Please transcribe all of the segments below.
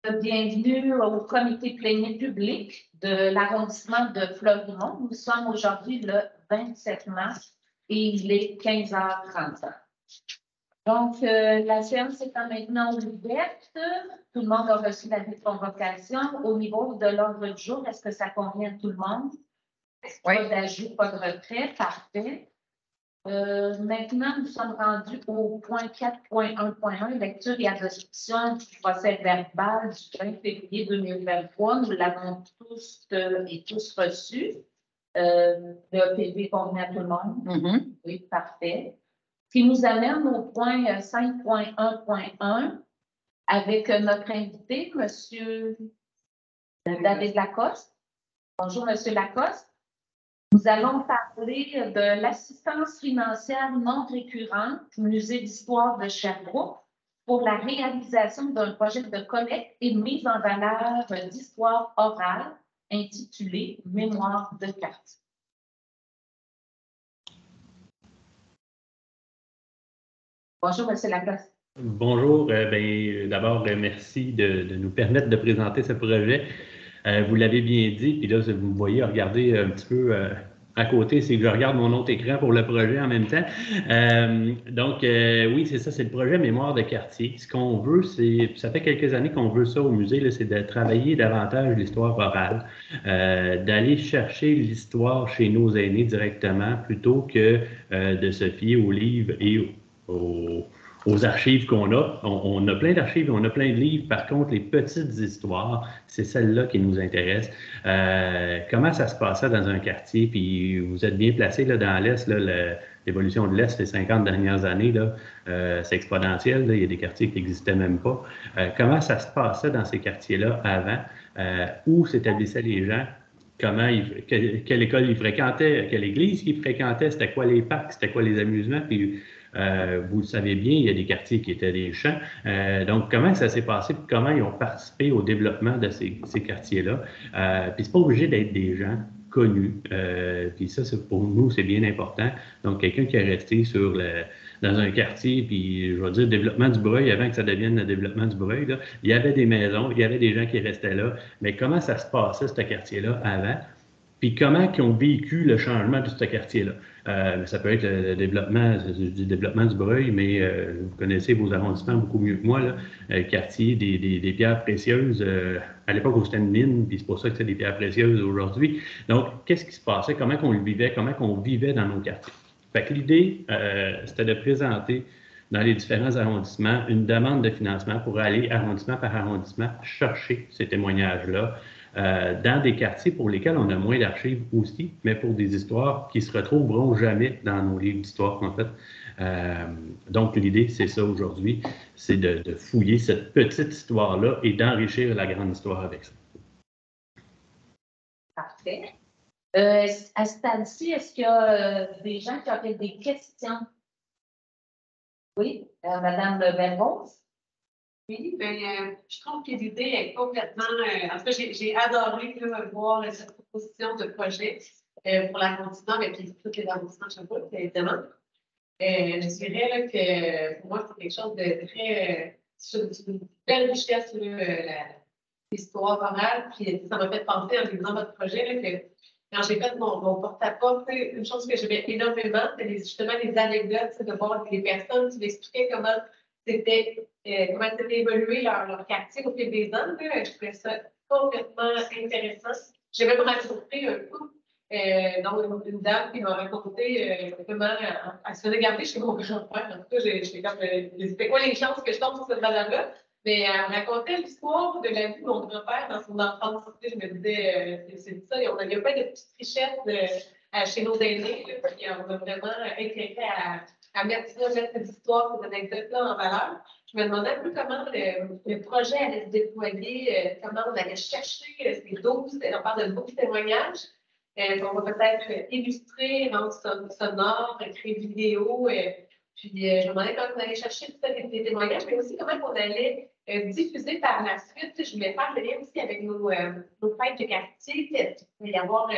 Bienvenue au comité plénier public de l'arrondissement de Fleury-Mont. Nous sommes aujourd'hui le 27 mars et il est 15h30. Donc, la séance étant maintenant ouverte, tout le monde a reçu la convocation. Au niveau de l'ordre du jour, est-ce que ça convient à tout le monde? Oui. Pas d'ajout, pas de retrait, parfait. Maintenant, nous sommes rendus au point 4.1.1, lecture et adoption du procès verbal du 20 février 2023. Nous l'avons tous et tous reçu. Le PV convient à tout le monde? Mm-hmm. Oui, parfait. Qui nous amène au point 5.1.1 avec notre invité, M. David Lacoste. Bonjour, M. Lacoste. Nous allons parler de l'assistance financière non récurrente au Musée d'histoire de Sherbrooke pour la réalisation d'un projet de collecte et de mise en valeur d'histoire orale intitulé Mémoire de quartier. Bonjour, M. Lacoste. Bonjour. D'abord, merci de nous permettre de présenter ce projet. Vous l'avez bien dit, puis là, vous me voyez regarder un petit peu à côté, c'est que je regarde mon autre écran pour le projet en même temps. Oui, c'est ça, c'est le projet Mémoire de quartier. Ce qu'on veut, ça fait quelques années qu'on veut ça au musée, c'est de travailler davantage l'histoire orale, d'aller chercher l'histoire chez nos aînés directement, plutôt que de se fier aux livres et aux archives qu'on a. On a plein d'archives, on a plein de livres. Par contre, les petites histoires, c'est celles-là qui nous intéressent. Comment ça se passait dans un quartier? Puis vous êtes bien placé là, dans l'Est. L'évolution de l'Est, les 50 dernières années, c'est exponentiel. Là, il y a des quartiers qui n'existaient même pas. Comment ça se passait dans ces quartiers-là avant? Où s'établissaient les gens? Quelle école ils fréquentaient? Quelle église ils fréquentaient? C'était quoi les parcs? C'était quoi les amusements? Puis, vous le savez bien, il y a des quartiers qui étaient des champs. Donc, comment ça s'est passé? Comment ils ont participé au développement de ces quartiers-là? Puis, c'est pas obligé d'être des gens connus. Puis ça, pour nous, c'est bien important. Donc, quelqu'un qui est resté dans un quartier, puis je vais dire développement du Breuil, avant que ça devienne le développement du Breuil, là, il y avait des maisons, il y avait des gens qui restaient là. Mais comment ça se passait, ce quartier-là, avant? Puis comment ils ont vécu le changement de ce quartier-là? Ça peut être le développement du Breuil, mais vous connaissez vos arrondissements beaucoup mieux que moi, là. Quartier des pierres précieuses, à l'époque où c'était une mine, puis c'est pour ça que c'est des pierres précieuses aujourd'hui. Donc, qu'est-ce qui se passait? Comment on le vivait? Comment on vivait dans nos quartiers? Fait que l'idée, c'était de présenter dans les différents arrondissements une demande de financement pour aller arrondissement par arrondissement chercher ces témoignages-là. Dans des quartiers pour lesquels on a moins d'archives aussi, mais pour des histoires qui se retrouveront jamais dans nos livres d'histoire, en fait. Donc, l'idée, c'est ça aujourd'hui, c'est de fouiller cette petite histoire-là et d'enrichir la grande histoire avec ça. Parfait. À ce stade-ci, est-ce qu'il y a des gens qui auraient des questions? Oui, Mme Belrose? Oui, je trouve que l'idée est complètement... en tout cas, j'ai adoré voir cette proposition de projet pour l'arrondissement, mais puis toutes les arrondissements de Sherbrooke, évidemment. Je dirais là, que pour moi, c'est quelque chose de très... c'est une belle richesse, l'histoire orale. Puis ça m'a fait penser en lisant votre projet là, que quand j'ai fait mon porte-à-porte, une chose que j'aimais énormément, c'est justement les anecdotes, de voir les personnes qui m'expliquaient comment c'était évolué leur quartier au fil des ans. Je trouvais ça complètement intéressant. J'ai même rencontré un couple, donc une dame qui m'a raconté comment elle se faisait garder chez mon grand-père. En tout cas, c'était quoi les chances que je tombe sur cette madame-là? Mais elle me racontait l'histoire de la vie de mon grand-père dans son enfance. Je me disais, c'est ça, il n'y a pas de petite richesse chez nos aînés. Puis on a vraiment intérêt à mettre cette histoire, ces anecdotes-là en valeur. Je me demandais un peu comment le projet allait se déployer, comment on allait chercher ces 12, on parle de 12 témoignages. On va peut-être illustrer, rendre sonore, créer vidéo. Puis je me demandais comment on allait chercher des témoignages, mais aussi comment on allait diffuser par la suite. Je voulais faire le lien aussi avec nos fêtes de quartier. Il va y avoir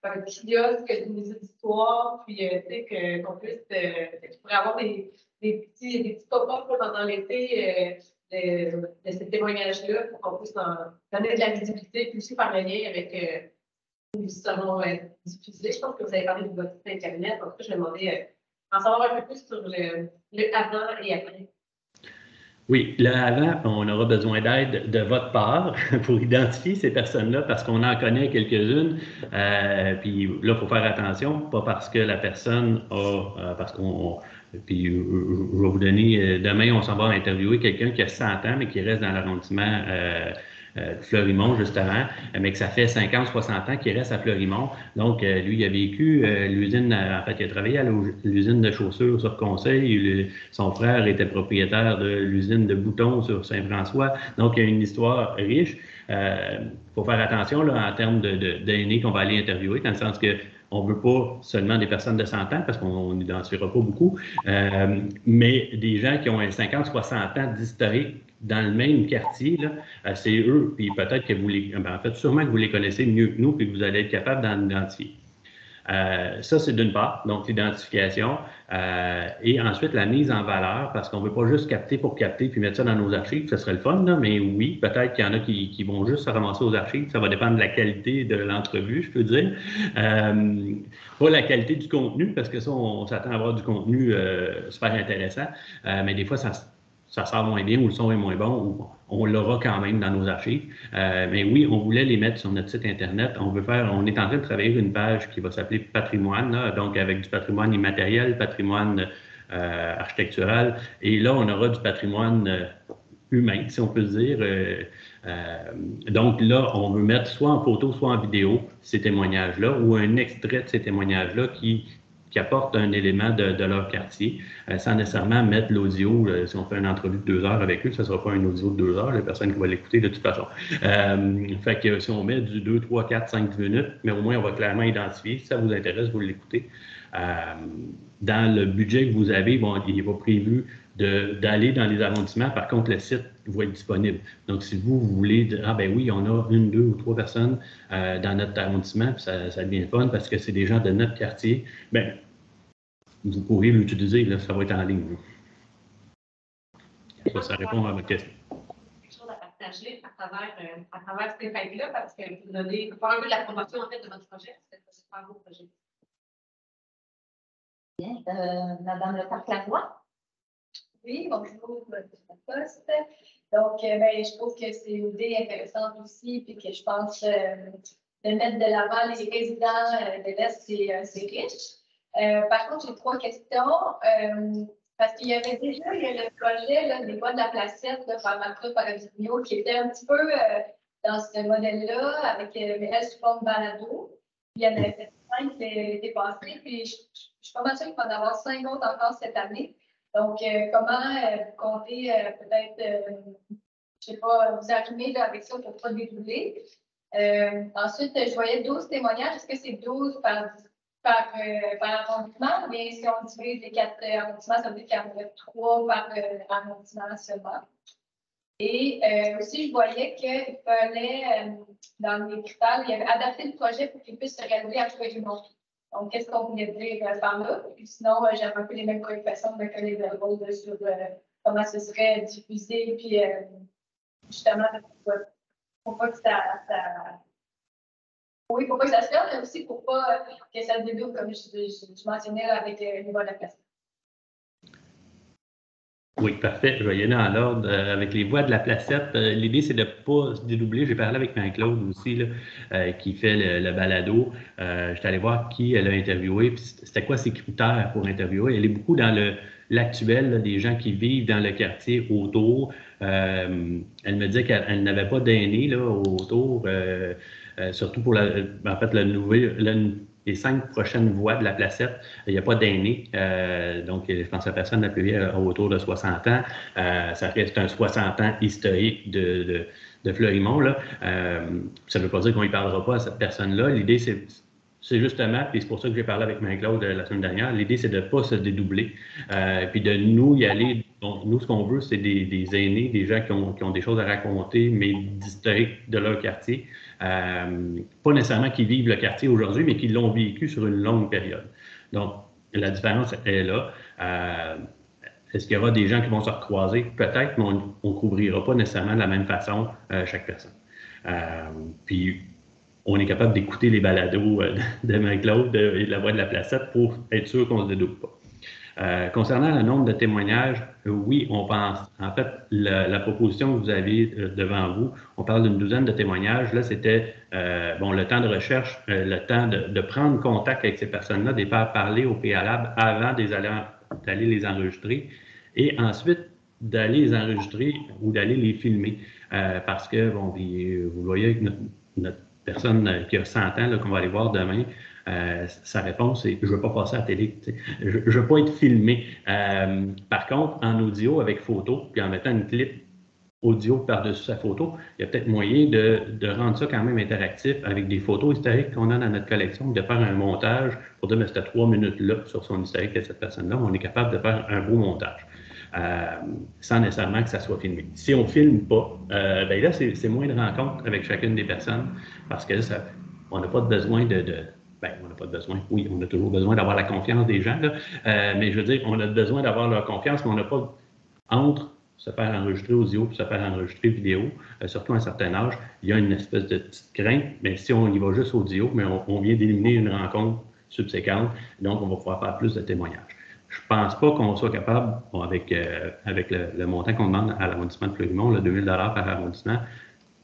un kiosque de musée d'histoire, puis qu'on puisse, tu pourrais avoir des petits pop-up pendant l'été de cet témoignages-là pour qu'on puisse en donner de la visibilité, puis aussi par le lien avec où seront diffusés. Je pense que vous avez parlé de votre site Internet. En tout cas, je vais demander en savoir un peu plus sur le avant et après. Oui, là avant, on aura besoin d'aide de votre part pour identifier ces personnes-là parce qu'on en connaît quelques-unes. Puis là, il faut faire attention, pas parce que la personne a, parce qu'on, puis je vais vous donner, demain, on s'en va interviewer quelqu'un qui a 100 ans, mais qui reste dans l'arrondissement de Fleurimont, justement, mais que ça fait 50, 60 ans qu'il reste à Fleurimont. Donc, lui, il a vécu l'usine, en fait, il a travaillé à l'usine de chaussures sur Conseil. Son frère était propriétaire de l'usine de boutons sur Saint-François. Donc, il y a une histoire riche. Faut faire attention là, en termes d'aînés qu'on va aller interviewer, dans le sens que on ne veut pas seulement des personnes de 100 ans, parce qu'on n'identifiera pas beaucoup, mais des gens qui ont 50, 60 ans d'historique dans le même quartier, c'est eux, puis peut-être que vous les... en fait, sûrement que vous les connaissez mieux que nous, puis que vous allez être capable d'en identifier. Ça, c'est d'une part, donc l'identification, et ensuite la mise en valeur, parce qu'on ne veut pas juste capter pour capter puis mettre ça dans nos archives, ce serait le fun, là, mais oui, peut-être qu'il y en a qui vont juste se ramasser aux archives, ça va dépendre de la qualité de l'entrevue, je peux dire. Pas la qualité du contenu, parce que ça, on s'attend à avoir du contenu super intéressant, mais des fois, ça sort moins bien ou le son est moins bon, ou on l'aura quand même dans nos archives. Mais oui, on voulait les mettre sur notre site Internet. On est en train de travailler une page qui va s'appeler Patrimoine, là, donc avec du patrimoine immatériel, patrimoine architectural. Et là, on aura du patrimoine humain, si on peut dire. Donc là, on veut mettre soit en photo, soit en vidéo ces témoignages-là, ou un extrait de ces témoignages-là qui apportent un élément de leur quartier, sans nécessairement mettre l'audio. Si on fait une entrevue de 2 heures avec eux, ça ne sera pas un audio de 2 heures, la personne qui va l'écouter de toute façon. Fait que si on met du 2, 3, 4, 5 minutes, mais au moins on va clairement identifier. Si ça vous intéresse, vous l'écoutez. Dans le budget que vous avez, bon, il n'est pas prévu d'aller dans les arrondissements. Par contre, le site va être disponible. Donc, si vous voulez dire, ah ben oui, on a 1, 2 ou 3 personnes dans notre arrondissement, puis ça devient fun parce que c'est des gens de notre quartier, bien, vous pourrez l'utiliser, là, ça va être en ligne. Ça répond à votre question. Quelque chose à partager à travers ces fêtes-là, parce que vous donnez pas un peu de la promotion en fait, de votre projet, c'est un super beau projet. Bien, Madame Le Parc-Lavoie. Oui, bonjour, je poste. Donc, je trouve que c'est une idée intéressante aussi, puis que je pense de mettre de l'avant les résidents de l'Est, c'est riche. Par contre, j'ai 3 questions. Parce qu'il y avait déjà le projet là, des voies de la placette par Marc Paravigno qui était un petit peu dans ce modèle-là, avec elle sous forme balado. Il y en avait fait 5 l'été passé, puis je suis pas mal sûre qu'il va en avoir 5 autres encore cette année. Donc, comment vous comptez peut-être, je ne sais pas, vous arrimer avec ça pour ne pas dédoubler? Ensuite, je voyais 12 témoignages. Est-ce que c'est 12 par arrondissement ou bien si on divise les 4 arrondissements, ça veut dire qu'il y en aurait 3 par arrondissement seulement? Et aussi, je voyais qu'il fallait, dans les critères, il y avait adapté le projet pour qu'il puisse se réaliser à Fleurimont. Donc, qu'est-ce qu'on voulait dire par là? Puis sinon, j'avais un peu les mêmes préoccupations que les verbaux sur comment ce serait diffusé, puis justement, pour pas que ça oui, pour pas que ça se perde, mais aussi pour pas que ça se dédouble, comme je mentionnais là, avec le niveau de la placette. Oui, parfait. Je vais y aller dans l'ordre. Avec les voies de la placette, l'idée, c'est de ne pas se dédoubler. J'ai parlé avec Marie-Claude aussi, là, qui fait le balado. J'étais allé voir qui elle a interviewé, puis c'était quoi ses critères pour interviewer. Elle est beaucoup dans l'actuel, des gens qui vivent dans le quartier autour. Elle me disait qu'elle n'avait pas d'aînés autour, surtout pour en fait, les 5 prochaines voies de la placette, il n'y a pas d'aînés. Donc, je pense que la personne la plus vieille a autour de 60 ans. Ça reste un 60 ans historique de Fleurimont. Là. Ça ne veut pas dire qu'on ne parlera pas à cette personne-là. L'idée, c'est justement, puis c'est pour ça que j'ai parlé avec Marie-Claude la semaine dernière, l'idée, c'est de ne pas se dédoubler, puis de nous y aller. Donc, nous, ce qu'on veut, c'est des aînés, des gens qui ont des choses à raconter, mais d'historique de leur quartier. Pas nécessairement qui vivent le quartier aujourd'hui, mais qui l'ont vécu sur une longue période. Donc, la différence est là. Est-ce qu'il y aura des gens qui vont se recroiser? Peut-être, mais on ne couvrira pas nécessairement de la même façon chaque personne. Puis, on est capable d'écouter les balados de Marie-Claude et de la voix de la placette pour être sûr qu'on ne se dédouble pas. Concernant le nombre de témoignages, oui, on pense. En fait, la proposition que vous avez devant vous, on parle d'une douzaine de témoignages. Là, c'était le temps de recherche, le temps de prendre contact avec ces personnes-là, de les faire parler au PA-Lab avant d'aller les enregistrer et ensuite d'aller les enregistrer ou d'aller les filmer. Parce que, bon, vous voyez avec notre personne qui a 100 ans, qu'on va aller voir demain, sa réponse est « je ne veux pas passer à la télé, je ne veux pas être filmé ». Par contre, en audio avec photo, puis en mettant une clip audio par-dessus sa photo, il y a peut-être moyen de rendre ça quand même interactif avec des photos historiques qu'on a dans notre collection, de faire un montage pour dire « c'était 3 minutes-là sur son historique de cette personne-là », on est capable de faire un beau montage. Sans nécessairement que ça soit filmé. Si on ne filme pas, ben là, c'est moins de rencontres avec chacune des personnes parce que ça, on n'a pas besoin on n'a pas de besoin. Oui, on a toujours besoin d'avoir la confiance des gens, là, mais je veux dire, on a besoin d'avoir leur confiance, mais on n'a pas entre se faire enregistrer audio et se faire enregistrer vidéo, surtout à un certain âge, il y a une espèce de petite crainte, mais si on y va juste audio, mais on vient d'éliminer une rencontre subséquente, donc on va pouvoir faire plus de témoignages. Je ne pense pas qu'on soit capable, avec le montant qu'on demande à l'arrondissement de Fleurimont, le 2 000 par arrondissement,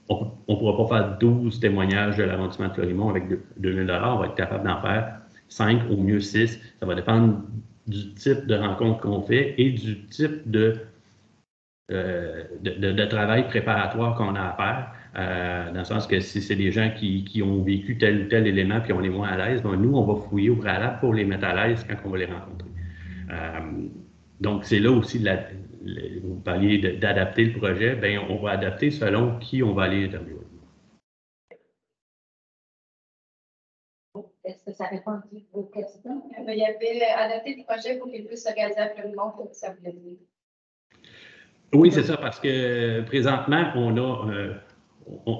on ne pourra pas faire 12 témoignages de l'arrondissement de Fleurimont avec 2 000 on va être capable d'en faire 5, au mieux 6. Ça va dépendre du type de rencontre qu'on fait et du type de travail préparatoire qu'on a à faire, dans le sens que si c'est des gens qui ont vécu tel ou tel élément puis on est moins à l'aise, ben nous, on va fouiller au préalable pour les mettre à l'aise quand on va les rencontrer. Donc, c'est là aussi, vous parliez d'adapter le projet, bien, on va adapter selon qui on va aller interviewer. Est-ce que ça répond à vos questions? Il y avait adapté le projet pour qu'il puisse regarder à Fleurimont, comme ça voulait dire. Oui, c'est ça, parce que présentement,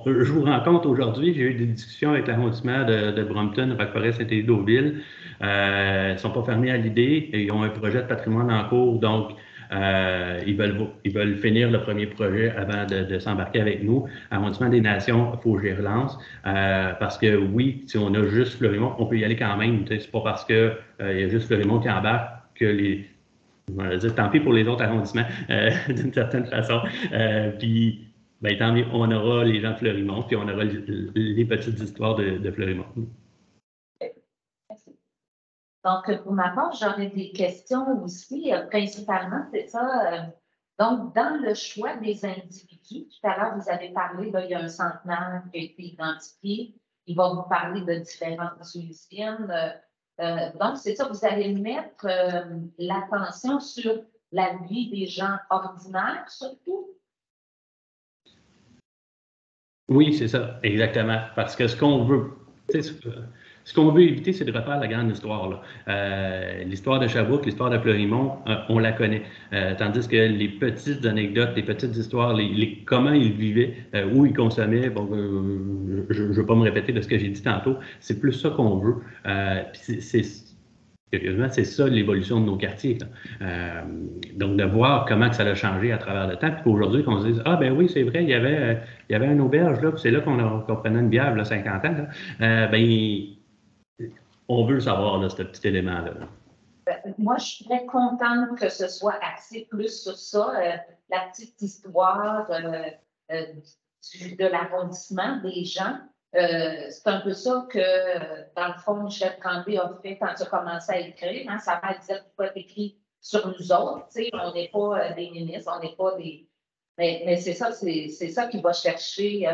je vous rencontre aujourd'hui, j'ai eu des discussions avec l'arrondissement de Brompton, Roqueforest et Deauville. Ils ne sont pas fermés à l'idée, ils ont un projet de patrimoine en cours, donc ils veulent finir le premier projet avant de s'embarquer avec nous. Arrondissement des Nations, il faut que j'y relance, parce que oui, si on a juste Fleurimont, on peut y aller quand même. C'est pas parce qu'il y a juste Fleurimont qui embarque que on va dire, tant pis pour les autres arrondissements, d'une certaine façon. Puis, ben, tant mieux, on aura les gens de Fleurimont, puis on aura les petites histoires de Fleurimont. Donc, pour ma part, j'aurais des questions aussi. Principalement, c'est ça. Donc, dans le choix des individus, tout à l'heure, vous avez parlé, là, il y a un centenaire qui a été identifié. Il va vous parler de différentes usines. Donc, c'est ça, vous allez mettre l'attention sur la vie des gens ordinaires, surtout? Oui, c'est ça, exactement. Parce que ce qu'on veut éviter, c'est de refaire la grande histoire. L'histoire de Sherbrooke, l'histoire de Fleurimont, on la connaît. Tandis que les petites anecdotes, les petites histoires, comment ils vivaient, où ils consommaient, bon, je ne veux pas me répéter de ce que j'ai dit tantôt, c'est plus ça qu'on veut. Curieusement, c'est ça l'évolution de nos quartiers. Donc, de voir comment que ça a changé à travers le temps, puis qu'aujourd'hui, qu'on se dise « Ah, ben oui, c'est vrai, il y avait une auberge, là, puis c'est là qu'on prenait une bière, là, 50 ans. » Ben, on veut savoir, là, ce petit élément-là. Moi, je suis très contente que ce soit axé plus sur ça, la petite histoire de l'arrondissement des gens. C'est un peu ça que, dans le fond, Michel Tremblay a fait quand il a commencé à écrire. Hein, ça va dire pourquoi écrit sur nous autres. On n'est pas des ministres, on n'est pas des. Mais c'est ça qui va chercher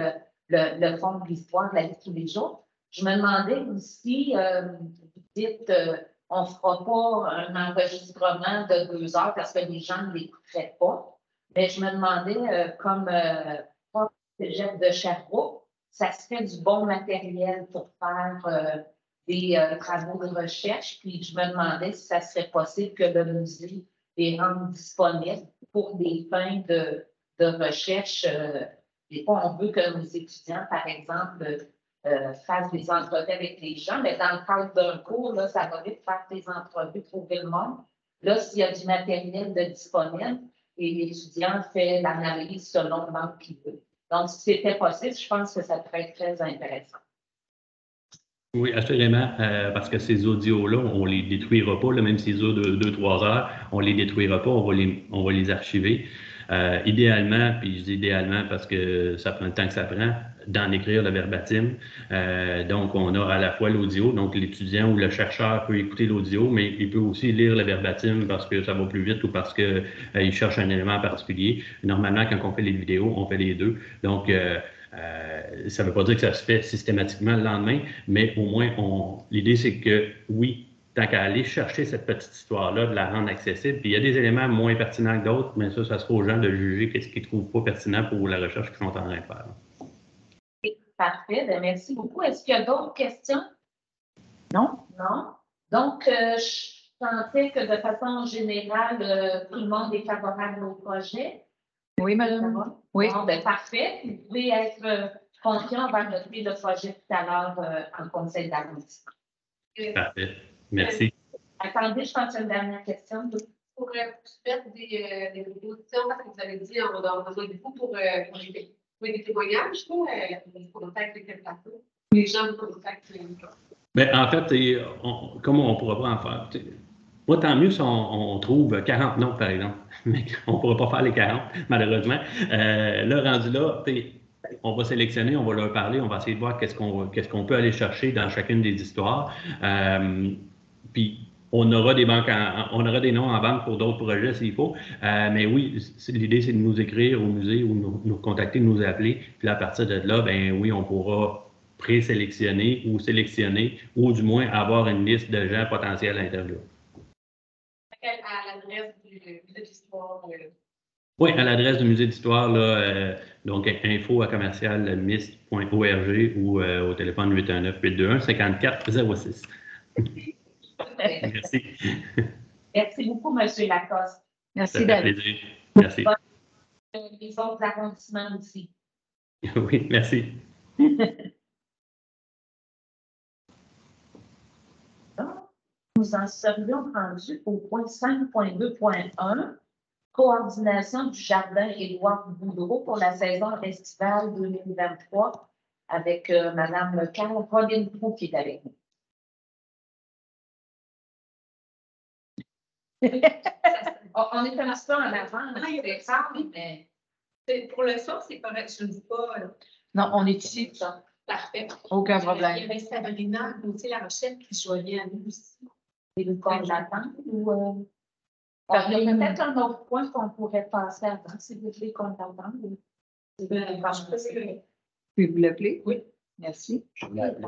le fond de l'histoire de la vie de tous les jours. Je me demandais aussi, vous dites, on ne fera pas un enregistrement de 2 heures parce que les gens ne l'écouteraient pas. Mais je me demandais, comme Cégep de Sherbrooke, ça serait du bon matériel pour faire des travaux de recherche. Puis je me demandais si ça serait possible que le musée les rende disponibles pour des fins de recherche. Des fois, on veut que nos étudiants, par exemple, fassent des entrevues avec les gens, mais dans le cadre d'un cours, là, ça va vite faire des entrevues, trouver le monde. Là, s'il y a du matériel de disponible, et l'étudiant fait l'analyse selon le manque qu'il veut. Donc, si c'était possible, je pense que ça pourrait être très intéressant. Oui, assurément, parce que ces audios-là, on ne les détruira pas, là, même s'ils durent 2-3 heures, on ne les détruira pas, on va les archiver. Idéalement, puis je dis idéalement parce que ça prend le temps que ça prend, d'en écrire le verbatim. Donc, on a à la fois l'audio, donc l'étudiant ou le chercheur peut écouter l'audio, mais il peut aussi lire le verbatim parce que ça va plus vite ou parce qu'il cherche un élément particulier. Normalement, quand on fait les vidéos, on fait les deux. Donc, ça ne veut pas dire que ça se fait systématiquement le lendemain, mais au moins, l'idée, c'est que oui, tant qu'à aller chercher cette petite histoire-là, de la rendre accessible. Puis il y a des éléments moins pertinents que d'autres, mais ça sera aux gens de juger qu'est-ce qu'ils ne trouvent pas pertinent pour la recherche qu'ils sont en train de faire. Parfait, bien, merci beaucoup. Est-ce qu'il y a d'autres questions? Non? Non? Donc, je pensais que de façon générale, tout le monde est favorable au projet. Oui, madame. Oui. Bon, ben, parfait. Vous pouvez être confiant, on va noter le projet tout à l'heure en conseil d'arrondissement. Parfait. Merci. Attendez, je pense à une dernière question. Pour faire des propositions, parce que vous avez dit, on a besoin de vous pour des témoignages, pour contacter avec quel plateau. Les gens vous contactent. Bien, en fait, comme on ne pourra pas en faire, moi, tant mieux si on trouve 40 noms, par exemple, mais on ne pourra pas faire les 40, malheureusement. Là, rendu là, on va sélectionner, on va leur parler, on va essayer de voir qu'est-ce qu'on peut aller chercher dans chacune des histoires. Puis, on aura des noms en banque pour d'autres projets s'il faut. Mais oui, l'idée, c'est de nous écrire au musée ou nous contacter, nous appeler. Puis à partir de là, ben oui, on pourra présélectionner ou sélectionner, ou du moins avoir une liste de gens potentiels à interviewer. À l'adresse du musée d'histoire. Oui, à l'adresse du musée d'histoire, donc info@commercialmist.org ou au téléphone 819-821-5406. Merci. Merci beaucoup, M. Lacoste. Merci, David. Plaisir. Merci. Les autres arrondissements aussi. Oui, merci. Nous en serions rendus au point 5.2.1, coordination du jardin Édouard Boudreau pour la saison estivale 2023 avec Mme Caroline Proux qui est avec nous. On est un petit peu en avant, c'est ça, mais. Pour le son, c'est correct, je ne dis pas. Non, on est ici. Parfait. Aucun Il y problème. avait Sabrina Gauthier-La Rochelle qui joignait à nous aussi. Et le corps d'attente ou. Il y a peut-être un autre point qu'on pourrait passer avant, si vous voulez qu'on l'attende. Puis vous l'appelez? Oui. Merci. Je l'aime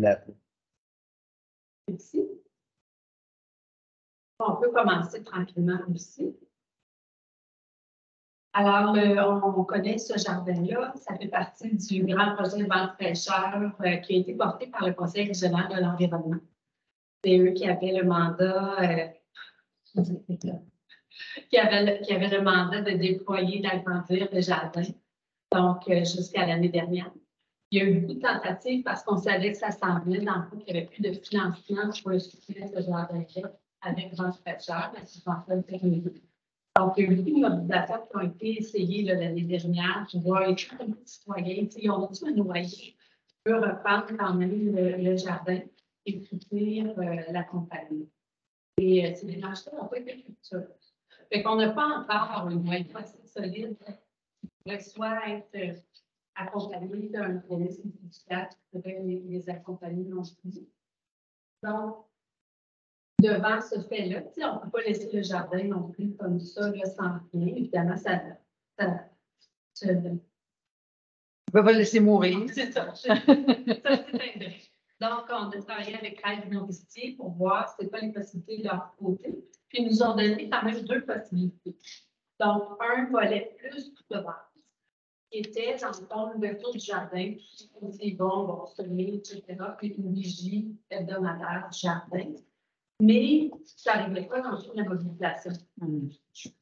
l'appeler. Merci. On peut commencer tranquillement aussi. Alors, on connaît ce jardin-là. Ça fait partie du grand projet Vente fraîcheur qui a été porté par le Conseil régional de l'environnement. C'est eux qui avaient le mandat, qui avaient le mandat de déployer, d'agrandir le jardin. Donc, jusqu'à l'année dernière. Il y a eu beaucoup de tentatives parce qu'on savait que ça semblait dans le fond qu'il n'y avait plus de financement pour le soutien de ce jardin-là avec Vente fraîcheur, la subvention de technologie. Donc, il y a eu beaucoup de mobilisations qui ont été essayées l'année dernière. Je vois les citoyens, ils ont reçu un noyer qui peut reprendre quand même le jardin et soutenir la compagnie. Et ces démarches-là n'ont pas été fructueuses. Fait qu'on n'a pas encore une moyen assez solide qui pourrait soit être accompagné d'un organisme fiduciaire qui pourrait les accompagner non plus. Donc, devant ce fait-là, on ne peut pas laisser le jardin non plus comme ça, là, sans rien. Évidemment, ça On ne peut pas le laisser mourir. c'est ça. Ça, c'est vrai. Donc, on a travaillé avec Rêve Nourricier pour voir c'est quoi les possibilités de leur côté. Puis, ils nous ont donné quand même 2 possibilités. Donc, un volet plus de base, qui était dans le fond l'ouverture du jardin, aussi bon, semer, etc., puis une vigie hebdomadaire du jardin. Mais ça n'arrivait pas dans toute la mobilisation.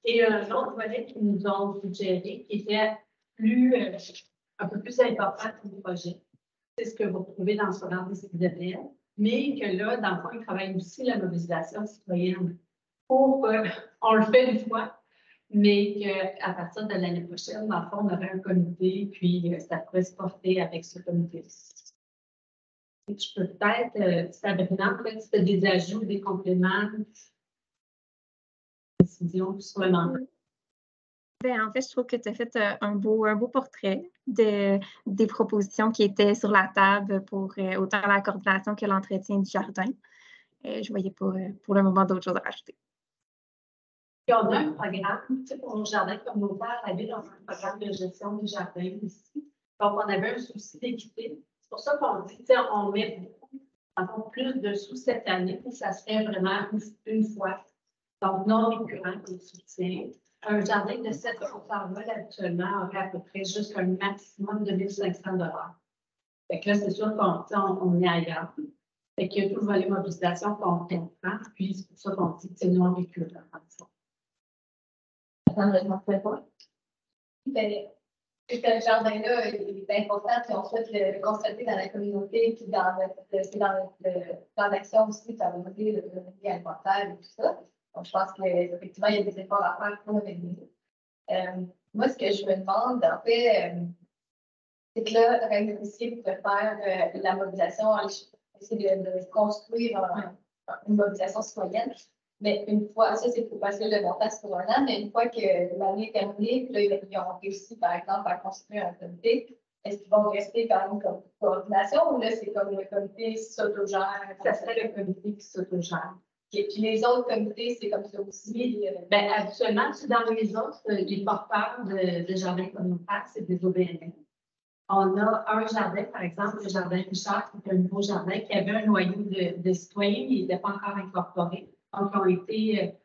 Et un autre volet qu'ils nous ont suggéré, qui était un peu plus important pour le projet, c'est ce que vous trouvez dans le programme décisionnel, mais que là, dans le fond, ils travaillent aussi la mobilisation citoyenne. pour, on le fait une fois, mais qu'à partir de l'année prochaine, dans le fond, on aurait un comité, puis ça pourrait se porter avec ce comité. Je peux peut-être, Sabrina, peut-être si tu as des ajouts, des compléments, décisions sur le mandat. Ben, en fait, je trouve que tu as fait un beau portrait des propositions qui étaient sur la table pour autant la coordination que l'entretien du jardin. Je ne voyais pas pour le moment d'autres choses à rajouter. Puis on a un programme, tu sais, pour nos jardins communautaires, la ville a un programme de gestion des jardins ici. Donc, on avait un souci d'équité. C'est pour ça qu'on dit, tu sais, on met encore plus de sous cette année, puis ça serait vraiment une fois. Donc, non récurrent comme soutien. Un jardin de 7 vol actuellement aurait à peu près juste un maximum de 1 500 $. Fait que là, c'est sûr qu'on est ailleurs. Fait qu'il y a tout le volet mobilisation qu'on comprend, puis c'est pour ça qu'on dit que c'est non récurrent. Attends, je m'en fais pas. Ce jardin-là, il est important, puis on souhaite le constater dans la communauté, puis dans notre plan d'action aussi, favoriser l'autonomie alimentaire et tout ça. Donc, je pense qu'effectivement, il y a des efforts à faire pour le réunir. Moi, ce que je me demande, en fait, c'est que là, Règle Nourricier pourrait faire la mobilisation, essayer de construire une mobilisation citoyenne. Mais une fois, ça c'est pour passer le montant pour 1 an, mais une fois que l'année est terminée, puis là, ils ont réussi, par exemple, à construire un comité, est-ce qu'ils vont rester quand même comme coordination ou là, c'est comme le comité s'autogère? Ça serait le comité qui s'autogère. Et puis les autres comités, c'est comme ça aussi. Bien, habituellement, dans les autres, les porteurs de jardins communautaires, c'est des OBNL. On a un jardin, par exemple, le jardin Richard, qui est un nouveau jardin, qui avait un noyau de citoyens, mais il n'était pas encore incorporé. Donc, ils ont été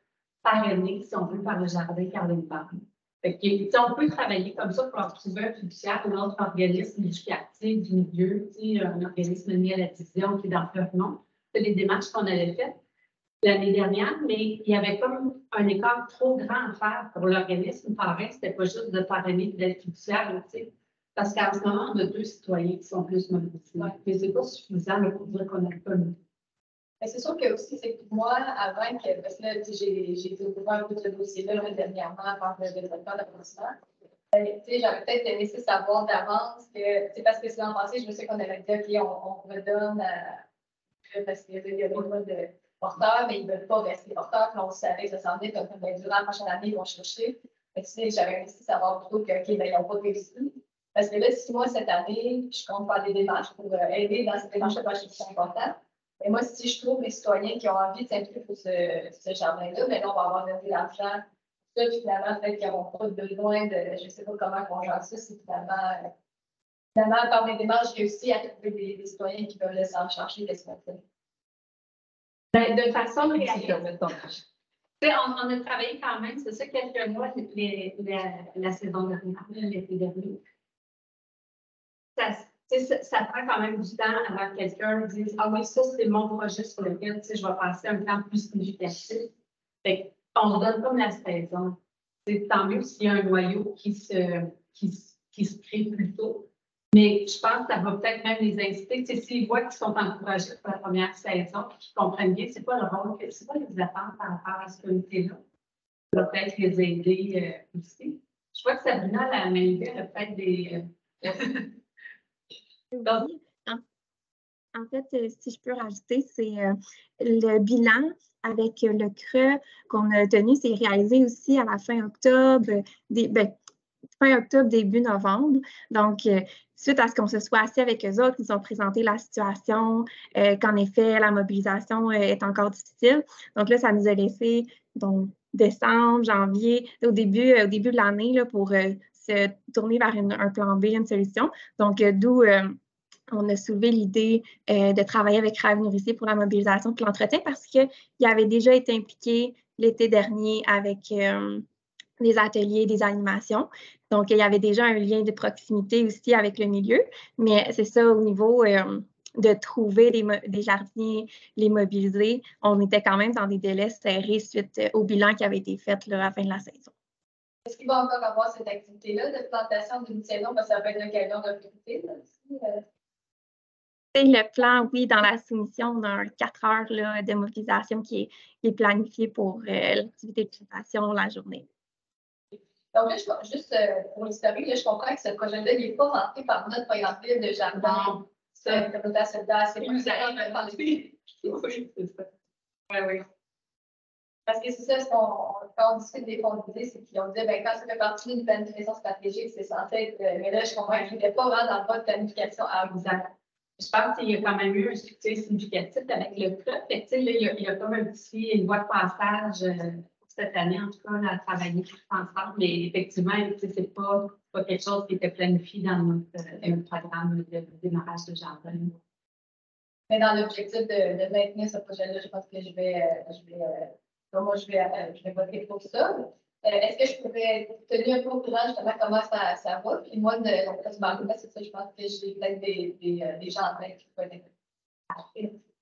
parrainés, si on veut, par le jardin Carlin-Barre. On peut travailler comme ça pour leur trouver un fiduciaire ou un autre organisme éducatif du milieu, un organisme mis à la division qui est dans le nom. C'est les démarches qu'on avait faites l'année dernière, mais il y avait comme un écart trop grand à faire pour l'organisme parrain. C'était pas juste de parrainer et d'être fiduciaire, parce qu'en ce moment, on a 2 citoyens qui sont plus mobilisés. Mais c'est pas suffisant pour dire qu'on a le comité. C'est sûr que aussi, c'est que moi, avant que, parce que là, j'ai découvert un peu ce dossier-là dernièrement avant le développement d'apprentissage. J'aurais peut-être aimé savoir d'avance que, parce que l'an passé, je me sais qu'on avait dit, OK, on redonne parce qu'il y a pas de porteurs, mais ils ne veulent pas rester porteurs. Puis on savait que ça s'en venait, comme durant la prochaine année, ils vont chercher. J'aurais aimé savoir plutôt que, OK, ben, ils n'ont pas réussi. Parce que là, si moi, cette année, je compte faire des démarches pour aider dans ces démarches-là, parce que c'est important. Et moi, si je trouve les citoyens qui ont envie de s'impliquer pour ce jardin-là, mais là, on va avoir donné l'argent. Ça, finalement, peut-être qu'ils n'auront pas besoin de, je ne sais pas comment on gère ça, si finalement, par mes démarches, j'ai réussi à trouver des citoyens qui veulent s'en charger de ce matin. Ben, de façon réaliste. On a travaillé quand même, c'est ça, quelques mois la saison dernière, l'été dernier. Ça prend quand même du temps avant que quelqu'un dise « Ah oui, ça, c'est mon projet sur lequel je vais passer un temps plus significatif. » On se donne comme la saison. Tant mieux s'il y a un noyau qui se crée plus tôt. Mais je pense que ça va peut-être même les inciter. S'ils voient qu'ils sont encouragés pour la première saison, qu'ils comprennent bien c'est quoi le rôle, c'est quoi les attentes par rapport à ce comité-là. Ça va peut-être les aider aussi. Je crois que Sabrina, la main a peut-être des... Donc, en fait, si je peux rajouter, c'est le bilan avec le CRE qu'on a tenu, c'est réalisé aussi à la fin octobre, fin octobre, début novembre. Donc, suite à ce qu'on se soit assis avec eux autres, ils ont présenté la situation, qu'en effet, la mobilisation est encore difficile. Donc là, ça nous a laissé donc, décembre, janvier, au début de l'année pour se tourner vers un plan B, une solution. Donc, d'où on a soulevé l'idée de travailler avec Rêve Nourricier pour la mobilisation et l'entretien parce qu'il avait déjà été impliqué l'été dernier avec des ateliers, des animations. Donc, il y avait déjà un lien de proximité aussi avec le milieu. Mais c'est ça, au niveau de trouver des jardiniers, les mobiliser, on était quand même dans des délais serrés suite au bilan qui avait été fait là, à la fin de la saison. Est-ce qu'il va encore avoir cette activité-là de plantation d'une saison? Parce que ça peut être l'occasion de recruter aussi. C'est le plan, oui, dans la soumission, on a un 4 heures là, de mobilisation qui est planifié pour l'activité de présentation la journée. Donc là, juste pour l'historique, je comprends que ce projet-là, il n'est pas rentré par notre programme de jardin. C'est communautaire solidaire, c'est plus à Oui, c'est ça. Oui. Parce que c'est ça, quand on discute des fonds d'idées, c'est qu'ils ont dit, ben, quand ça fait partie d'une planification stratégique, c'est censé être. Mais là, je comprends qu'il n'était pas vraiment dans le mode planification à Exact. Je pense qu'il y a quand même eu un succès significatif avec le club. Fait que, là, il y a comme une voie de passage pour cette année, en tout cas, à travailler tous ensemble. Mais effectivement, c'est pas quelque chose qui était planifié dans notre programme de démarrage de jardin. Mais dans l'objectif de maintenir ce projet-là, je pense que je vais voter pour ça. Est-ce que je pourrais être tenue un peu au courant justement comment ça va? Puis moi, c'est ça, je pense que j'ai peut-être des gens en tête qui peuvent être.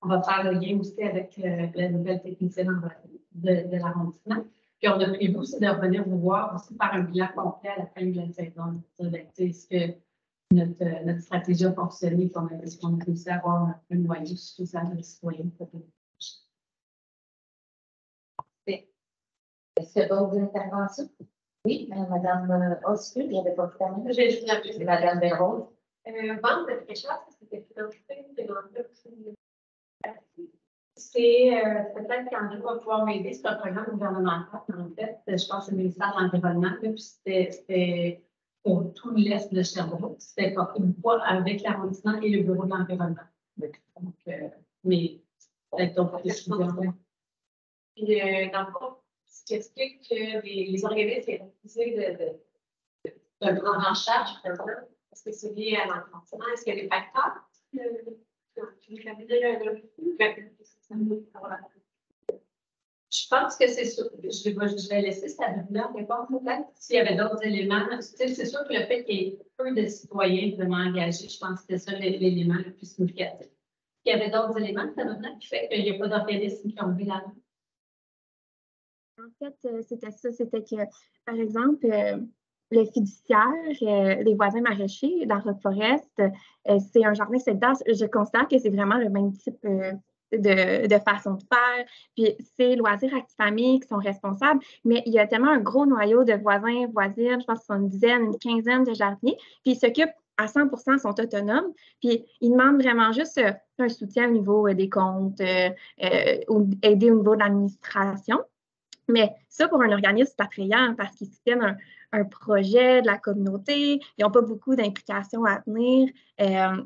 On va faire le lien aussi avec la nouvelle technicienne de l'arrondissement. Puis on a prévu aussi de revenir vous voir aussi par un bilan complet à la fin de la saison. Est-ce que notre stratégie a fonctionné, qu'on a réussi à avoir un noyau suffisant de citoyens pour Est-ce qu'il y a d'autres interventions? Oui, Mme Oscar, il n'y avait pas de terminé. J'ai juste appelé. Mme Béraud. Vente de fraîcheur, c'était financé. C'est peut-être qu'André va pouvoir m'aider. C'est un programme gouvernemental, en fait. Je pense que c'est le ministère de l'Environnement. Puis c'était pour tout l'est de Sherbrooke. C'était porté beaucoup avec l'arrondissement et le bureau de l'environnement. Donc, mais peut-être d'autres questions. Puis, dans le fond, ce qui explique que les organismes sont refusés de le prendre en charge, est-ce que c'est lié à l'environnement? Est-ce qu'il y a des facteurs? Je pense que c'est sûr. Je vais laisser Sabrina répondre peut-être s'il y avait d'autres éléments. C'est sûr que le fait qu'il y ait peu de citoyens vraiment engagés, je pense que c'était ça l'élément le plus significatif. Il y avait d'autres éléments, Sabrina, qui fait qu'il n'y a pas d'organisme qui ont vu la main. En fait, c'était ça. C'était que, par exemple, le fiduciaire, les voisins maraîchers dans Rock Forest, c'est un jardin solidaire. Je considère que c'est vraiment le même type de façon de faire. Puis c'est Loisirs Actifamille qui sont responsables, mais il y a tellement un gros noyau de voisins, voisines, je pense que c'est une dizaine, une quinzaine de jardiniers, puis ils s'occupent à 100%, sont autonomes, puis ils demandent vraiment juste un soutien au niveau des comptes, ou aider au niveau de l'administration. Mais ça, pour un organisme, c'est attrayant parce qu'ils soutiennent un projet de la communauté. Ils n'ont pas beaucoup d'implications à tenir.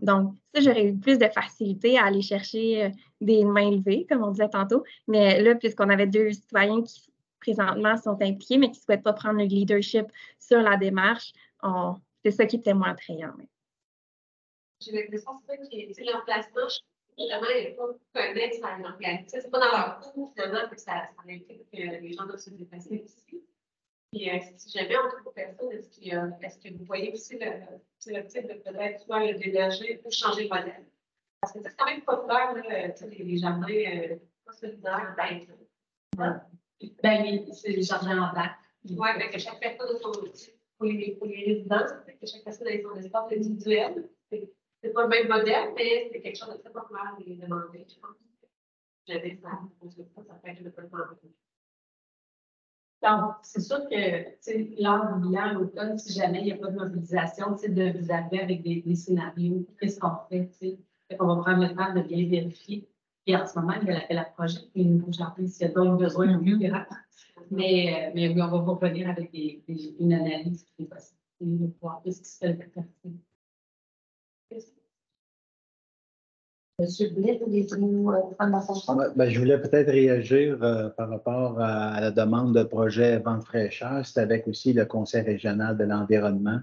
Donc, ça, j'aurais eu plus de facilité à aller chercher des mains levées, comme on disait tantôt. Mais là, puisqu'on avait 2 citoyens qui, présentement, sont impliqués, mais qui ne souhaitent pas prendre le leadership sur la démarche, c'est ça qui était moins attrayant. J'ai l'impression que l'emplacement, vraiment, il n'y a pas connexe à l'organisme. C'est pas dans leur cours, finalement, que ça implique que les gens doivent se déplacer ici. Puis, si jamais on trouve personne, est-ce que vous voyez aussi le type de peut-être soit le déménager ou changer de modèle? Parce que c'est quand même populaire, les jardins pas solidaires. C'est les jardins en bac. Oui, mais que chaque personne a son outil. Pour les résidents, que chaque personne a son espace individuel. C'est pas le même modèle, mais c'est quelque chose de très populaire de les demander, je pense. J'avais ça, ça fait que je ne peux pas demander. Donc, c'est sûr que lors du bilan à l'automne, si jamais il n'y a pas de mobilisation, de vous appeler avec des scénarios, qu'est-ce qu'on fait? On va prendre le temps de bien vérifier. Et en ce moment, il y a l'appel à projet, puis il nous jardin s'il y a d'autres besoins, mais oui, on va vous revenir avec une analyse qui est possible, de voir ce qui se fait le quartier. Monsieur Blais, voulez-vous prendre la parole? Ben, je voulais peut-être réagir par rapport à la demande de projet Vente fraîcheur. C'est avec aussi le Conseil régional de l'environnement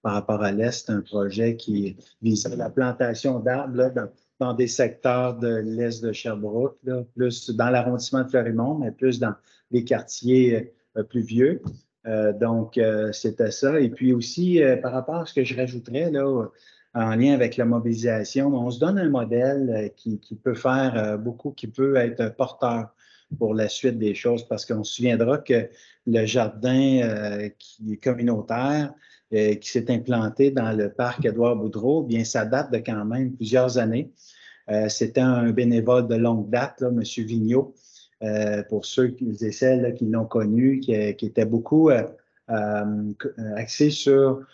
par rapport à l'Est, un projet qui vise la plantation d'arbres dans des secteurs de l'Est de Sherbrooke, là, plus dans l'arrondissement de Fleurimont, mais plus dans les quartiers plus vieux. Donc, c'était ça. Et puis aussi, par rapport à ce que je rajouterais, là, en lien avec la mobilisation, on se donne un modèle qui peut faire beaucoup, qui peut être porteur pour la suite des choses, parce qu'on se souviendra que le jardin qui est communautaire, qui s'est implanté dans le parc Édouard-Boudreau, bien, ça date de quand même plusieurs années. C'était un bénévole de longue date, là, M. Vigneault, pour ceux et celles qui l'ont connu, qui était beaucoup axé sur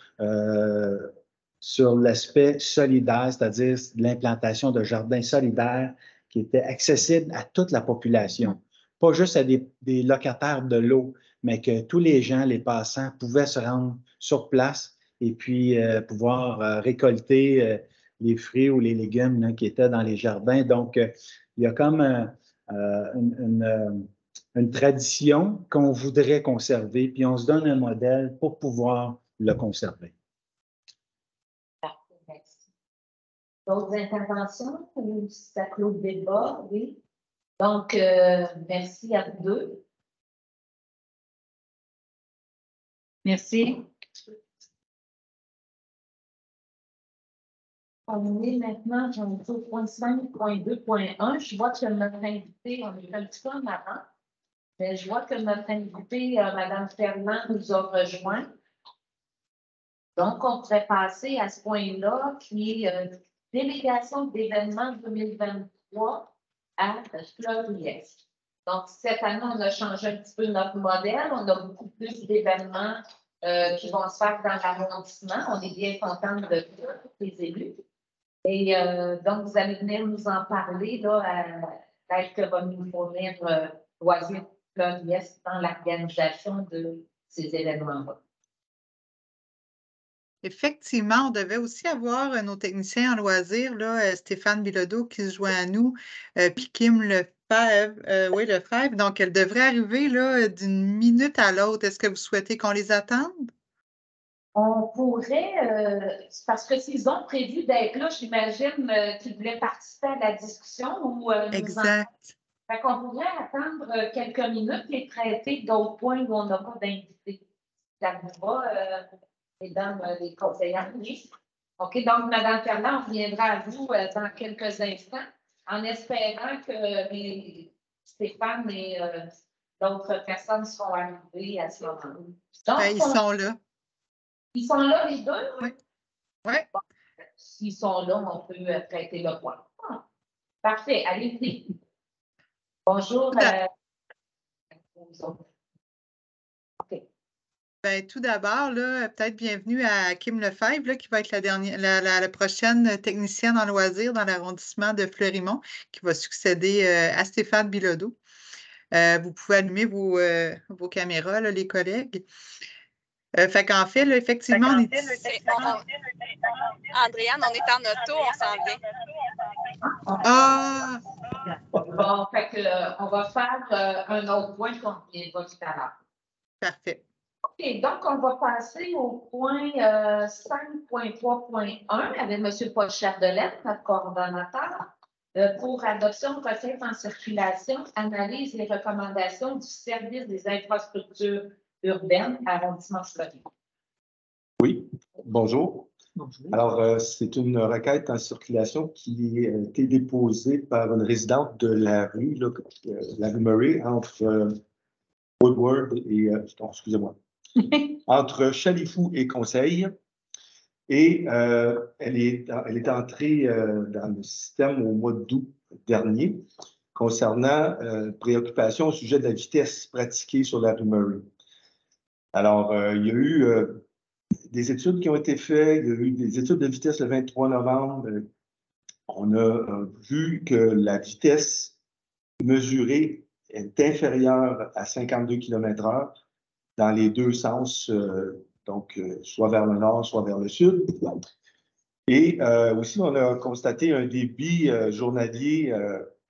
l'aspect solidaire, c'est-à-dire l'implantation de jardins solidaires qui étaient accessibles à toute la population, pas juste à des locataires de l'eau, mais que tous les gens, les passants, pouvaient se rendre sur place et puis pouvoir récolter les fruits ou les légumes là, qui étaient dans les jardins. Donc, il y a comme une tradition qu'on voudrait conserver, puis on se donne un modèle pour pouvoir le conserver. Parfait, merci. D'autres interventions? Ça clôt le débat, oui. Donc, merci à vous deux. Merci. On est maintenant au point 5.2.1. Je vois que notre invité, on est un petit peu en avant, mais je vois que notre invité, Mme Ferland, nous a rejoint. Donc, on pourrait passer à ce point-là, qui est délégation d'événements 2023 à Fleury-Est. Donc, cette année, on a changé un petit peu notre modèle. On a beaucoup plus d'événements qui vont se faire dans l'arrondissement. On est bien contents de ça, les élus. Et donc, vous allez venir nous en parler, là, tel que va nous fournir Loisirs Fleury-Est dans l'organisation de ces événements-là. Effectivement, on devait aussi avoir nos techniciens en loisirs, là, Stéphane Bilodeau qui se joint à nous, puis Kim Lefebvre. Donc, elle devrait arriver là, d'une minute à l'autre. Est-ce que vous souhaitez qu'on les attende? On pourrait, parce que s'ils ont prévu d'être là, j'imagine qu'ils voulaient participer à la discussion ou Exact. Fait qu'on pourrait attendre quelques minutes et traiter d'autres points où on n'a pas d'invité. Ça vous va, mesdames les conseillères? Oui. OK, donc, Mme Ferland, on reviendra à vous dans quelques instants en espérant que Stéphane et d'autres personnes seront arrivées à ce moment-là. Donc, ils sont là. Ils sont là, les deux? Oui. Ouais. Bon, s'ils sont là, on peut traiter le point. Ah, parfait, allez-y. Bonjour. Okay. Ben, tout d'abord, peut-être bienvenue à Kim Lefebvre, là, qui va être la prochaine technicienne en loisirs dans l'arrondissement de Fleurimont, qui va succéder à Stéphane Bilodeau. Vous pouvez allumer vos caméras, là, les collègues. Fait qu'en fait, là, effectivement, on est ici. Andréane, on est en auto, on s'en vient. Ah! Bon, fait que, on va faire un autre point qu'on reviendra tout à l'heure. Parfait. OK, donc on va passer au point 5.3.1 avec M. Paul Chapdelaine, notre coordonnateur, pour adoption de recettes en circulation, analyse et recommandations du service des infrastructures urbaines, arrondissement Fleury. Oui, bonjour. Bonjour. Alors, c'est une requête en circulation qui a été déposée par une résidente de la rue, là, la rue Murray, entre Woodward et, excusez-moi, entre Chalifou et Conseil. Et elle est entrée dans le système au mois d'août dernier concernant préoccupation au sujet de la vitesse pratiquée sur la rue Murray. Alors, il y a eu des études qui ont été faites, il y a eu des études de vitesse le 23 novembre. On a vu que la vitesse mesurée est inférieure à 52 km/h dans les deux sens, donc soit vers le nord, soit vers le sud. Et aussi, on a constaté un débit journalier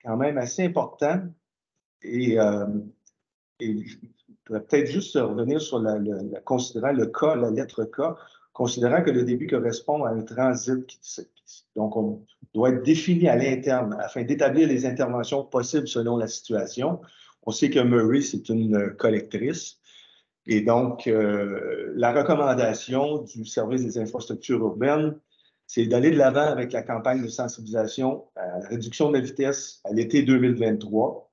quand même assez important. Et je pourrais peut-être juste revenir sur considérant le cas, la lettre K, considérant que le débit correspond à un transit. Donc, on doit être défini à l'interne afin d'établir les interventions possibles selon la situation. On sait que Murray, c'est une collectrice. Et donc, la recommandation du service des infrastructures urbaines, c'est d'aller de l'avant avec la campagne de sensibilisation à la réduction de la vitesse à l'été 2023.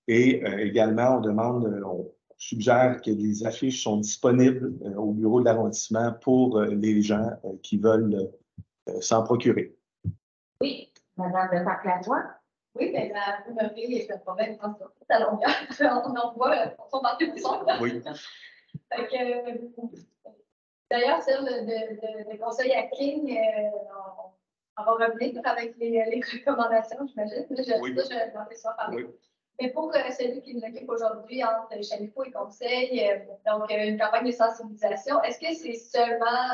Et également, on suggère que les affiches sont disponibles au bureau de l'arrondissement pour les gens qui veulent s'en procurer. Oui, Madame de Paclasoie. Oui, mais la Brumerie est un problème dans toute la longueur. On en voit, on s'en parle tout ensemble. Oui. D'ailleurs, celle de conseil à King, on va revenir avec les recommandations, j'imagine. Oui. Ça, je vais demander ça par Oui. Mais pour celui qui nous occupe aujourd'hui entre Chalico et Conseil, donc une campagne de sensibilisation, est-ce que c'est seulement,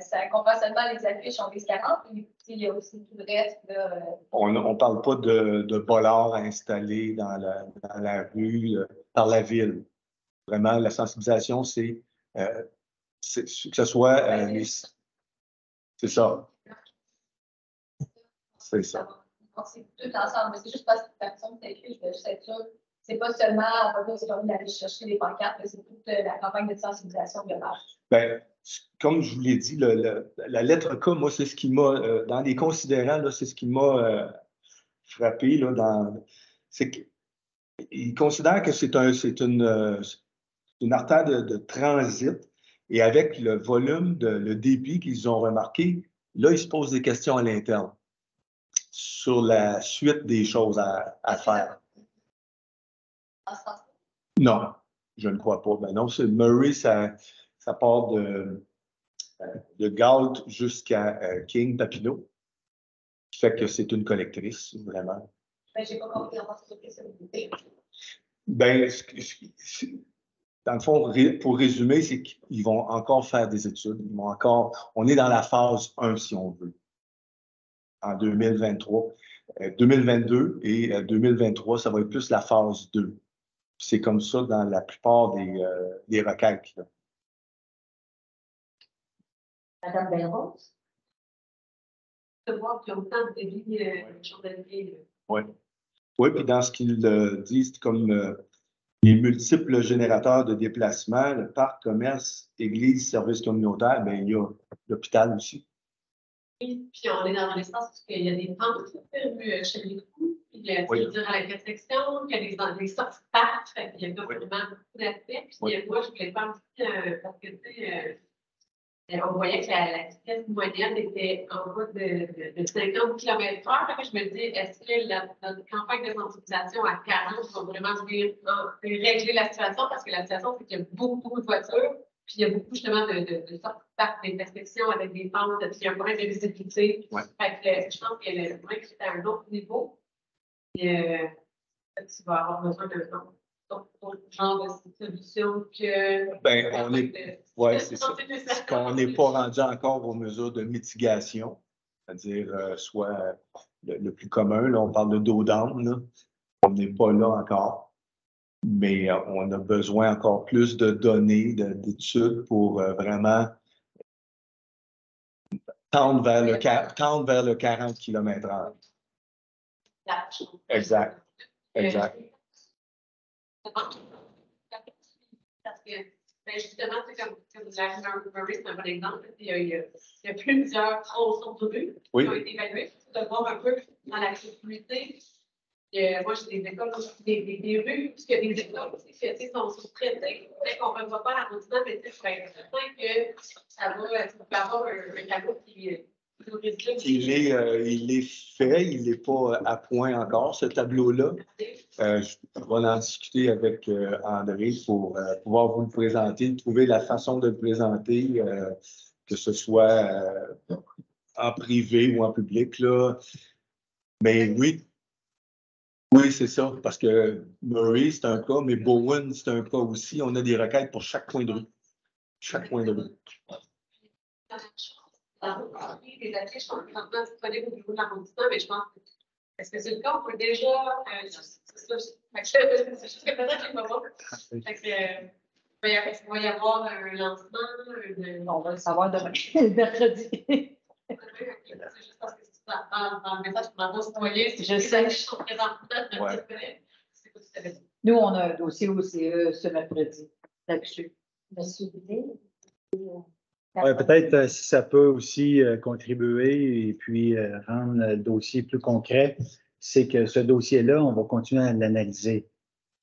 ça comprend seulement les affiches en 1040 ou il y a aussi tout le reste? Là, On ne parle pas de bollards installés dans la rue par la ville. Vraiment, la sensibilisation, c'est que ce soit c'est ça. C'est ça. C'est tout ensemble, mais c'est juste parce que personne t'a écrit, je veux juste être sûre. C'est pas seulement, on va dire, c'est comme d'aller chercher les pancartes, mais c'est toute la campagne de sensibilisation globale. Bien, comme je vous l'ai dit, la lettre K, moi, c'est ce qui m'a, dans les considérants, là, c'est ce qui m'a frappé, là, c'est qu'ils considèrent que c'est une artère de transit, et avec le volume, le débit qu'ils ont remarqué, là, ils se posent des questions à l'interne sur la suite des choses à faire. Non, je ne crois pas. Ben non, c'est Murray, ça part de Galt jusqu'à King, Papineau, qui fait que c'est une collectrice, vraiment. Ben, j'ai pas compris en particulier ça. Ben, dans le fond, pour résumer, c'est qu'ils vont encore faire des études. On est dans la phase 1, si on veut, en 2023. 2022 et 2023, ça va être plus la phase 2. C'est comme ça dans la plupart des requêtes. Là. Madame Belrose. De voir qu'il y a autant de débits journaliers. Oui. Oui, puis dans ce qu'ils disent, comme les multiples générateurs de déplacement, le parc, commerce, église, services communautaires, bien, il y a l'hôpital aussi. Oui, puis on est dans un espace où il y a des pentes chez les coups, puis il y a à la réflexion, il y a des sorties de parcs, il y a vraiment beaucoup d'aspects. Puis moi, je voulais pas aussi, parce que, tu sais, on voyait que la vitesse moyenne était en bas de 50 km/h. Je me dis, est-ce que notre campagne de sensibilisation à 40 va vraiment venir régler la situation? Parce que la situation, c'est qu'il y a beaucoup de voitures, puis il y a beaucoup justement de sorties de parcs, d'intersections avec des pentes, puis il y a un problème de visibilité. Fait que je pense que le problème est à un autre niveau. Et tu vas avoir besoin d'un genre de solution que. Ben, c'est ça. Qu'on n'est pas rendu encore aux mesures de mitigation, c'est-à-dire soit le plus commun, là, on parle de dos down, là. On n'est pas là encore, mais on a besoin encore plus de données, d'études pour vraiment tendre vers le 40 km/h. Exact. Exact. Parce que, ben justement, comme la Murray, c'est un bon exemple. Il y a plusieurs tronçons de rue qui ont été évalués. Il faut voir un peu dans la sécurité. Moi, j'ai des écoles, des rues, parce qu'il y a des écoles qui sont sous-traitées. Peut-être qu'on ne voit pas l'arrondissement, mais je suis certain que ça peut avoir un tableau qui il est fait, il n'est pas à point encore, ce tableau-là. Je vais en discuter avec André pour pouvoir vous le présenter, trouver la façon de le présenter, que ce soit en privé ou en public. Là. Mais oui, c'est ça, parce que Murray, c'est un cas, mais Bowen, c'est un cas aussi. On a des requêtes pour chaque coin de rue. Chaque coin de rue. Les affiches sont présentement disponibles au niveau de l'arrondissement, mais je pense que est-ce que c'est le cas? On peut déjà. C'est juste que peut-être qu'il va voir. Il va y avoir un lancement. On va le savoir demain, mercredi. C'est juste parce que c'est dans le message pour l'envoi citoyen, c'est Je sais. sont présentement. Nous, on a un dossier au CE ce mercredi là-dessus. Monsieur Bidé. Ouais, peut-être si ça peut aussi contribuer et puis rendre le dossier plus concret, c'est que ce dossier-là, on va continuer à l'analyser.